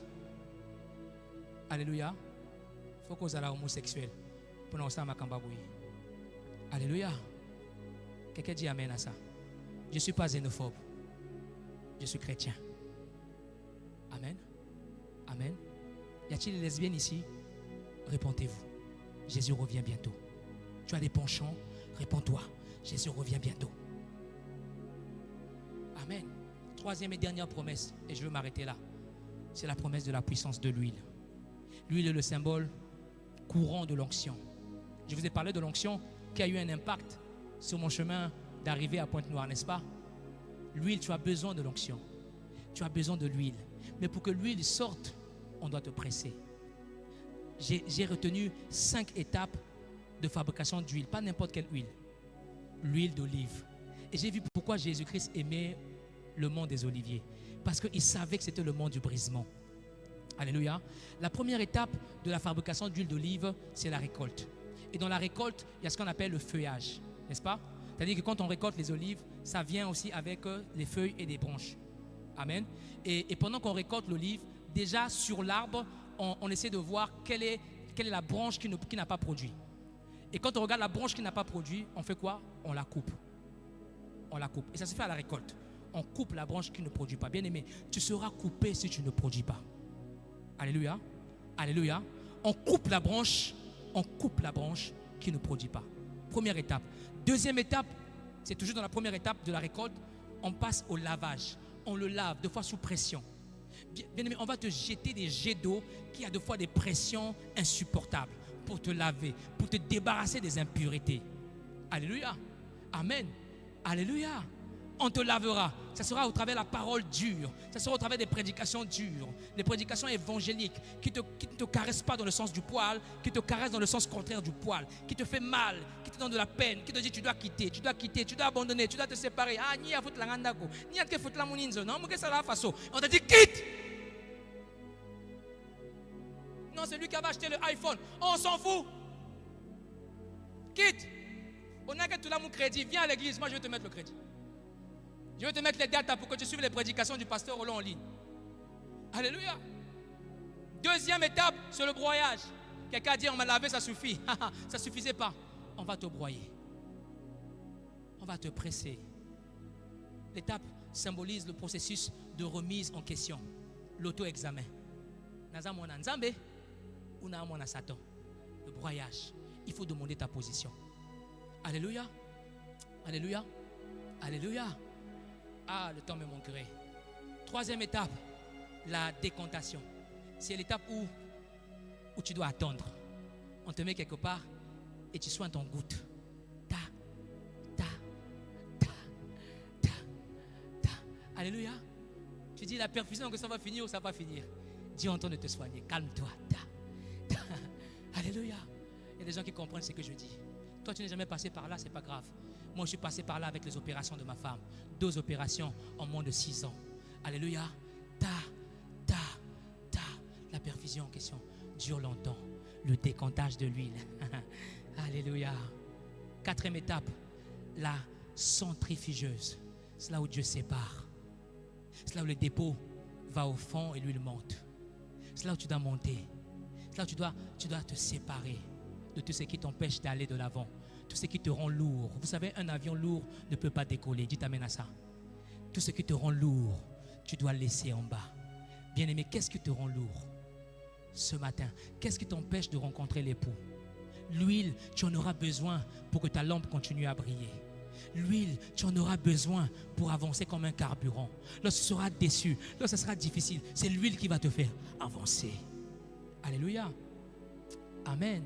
Alléluia. Il faut qu'on soit homosexuel pour nous ensemble à Kambaboui. Alléluia. Quelqu'un dit amen à ça. Je ne suis pas xénophobe. Je suis chrétien. Amen. Amen. Y a-t-il des lesbiennes ici? Répondez-vous. Jésus revient bientôt. Tu as des penchants? Réponds-toi. Jésus revient bientôt. Amen. Troisième et dernière promesse, et je veux m'arrêter là. C'est la promesse de la puissance de l'huile. L'huile est le symbole courant de l'onction. Je vous ai parlé de l'onction qui a eu un impact sur mon chemin d'arriver à Pointe-Noire, n'est-ce pas? L'huile, tu as besoin de l'onction. Tu as besoin de l'huile. Mais pour que l'huile sorte, on doit te presser. J'ai retenu 5 étapes de fabrication d'huile. Pas n'importe quelle huile. L'huile d'olive. Et j'ai vu pourquoi Jésus-Christ aimait le mont des Oliviers. Parce qu'il savait que c'était le mont du brisement. Alléluia. La première étape de la fabrication d'huile d'olive, c'est la récolte. Et dans la récolte, il y a ce qu'on appelle le feuillage. N'est-ce pas? C'est-à-dire que quand on récolte les olives, ça vient aussi avec les feuilles et des branches. Amen. Et pendant qu'on récolte l'olive, déjà sur l'arbre, on essaie de voir quelle est la branche qui n'a pas produit. Et quand on regarde la branche qui n'a pas produit, on fait quoi? On la coupe. On la coupe. Et ça se fait à la récolte. On coupe la branche qui ne produit pas. Bien aimé, tu seras coupé si tu ne produis pas. Alléluia. Alléluia. On coupe la branche qui ne produit pas. Première étape. Deuxième étape, c'est toujours dans la première étape de la récolte, on passe au lavage. On le lave, deux fois sous pression. Bien aimé, on va te jeter des jets d'eau qui a deux fois des pressions insupportables pour te laver, pour te débarrasser des impuretés. Alléluia. Amen. Alléluia. On te lavera. Ça sera au travers de la parole dure. Ça sera au travers des prédications dures. Des prédications évangéliques qui ne te caressent pas dans le sens du poil, qui te caressent dans le sens contraire du poil, qui te fait mal, qui te donne de la peine, qui te dit tu dois quitter, tu dois abandonner, tu dois te séparer. Ah, ni à foutre la ngandako, ni à te foutre la mouninzo. Non, mais ça la façon. On t'a dit quitte. Non, c'est lui qui va acheter le iPhone. On s'en fout. Quitte. On a que tu l'as mon crédit. Viens à l'église, moi je vais te mettre le crédit. Je vais te mettre les dates pour que tu suives les prédications du pasteur Roland en ligne. Alléluia. Deuxième étape, c'est le broyage. Quelqu'un a dit on m'a lavé, ça suffit. Ça ne suffisait pas. On va te broyer. On va te presser. L'étape symbolise le processus de remise en question. L'auto-examen. Naza mona nzambe ou na mona Satan. Le broyage. Il faut demander ta position. Alléluia. Alléluia. Alléluia. Ah, le temps me manquerait. Troisième étape, la décantation. C'est l'étape où tu dois attendre. On te met quelque part et tu soignes ton goutte. Alléluia. Tu dis la perfusion que ça va finir ou ça va finir. Dieu est en train de te soigner. Calme-toi. Alléluia. Il y a des gens qui comprennent ce que je dis. Toi, tu n'es jamais passé par là, c'est pas grave. Moi, je suis passé par là avec les opérations de ma femme. 2 opérations en moins de 6 ans. Alléluia. La perfusion en question dure longtemps. Le décantage de l'huile. Alléluia. 4e étape, la centrifugeuse. C'est là où Dieu sépare. C'est là où le dépôt va au fond et l'huile monte. C'est là où tu dois monter. C'est là où tu dois te séparer de tout ce qui t'empêche d'aller de l'avant. Tout ce qui te rend lourd. Vous savez, un avion lourd ne peut pas décoller. Dites amen à ça. Tout ce qui te rend lourd, tu dois laisser en bas. Bien-aimé, qu'est-ce qui te rend lourd ce matin? Qu'est-ce qui t'empêche de rencontrer l'époux? L'huile, tu en auras besoin pour que ta lampe continue à briller. L'huile, tu en auras besoin pour avancer comme un carburant. Lorsque tu seras déçu, lorsque ce sera difficile, c'est l'huile qui va te faire avancer. Alléluia. Amen.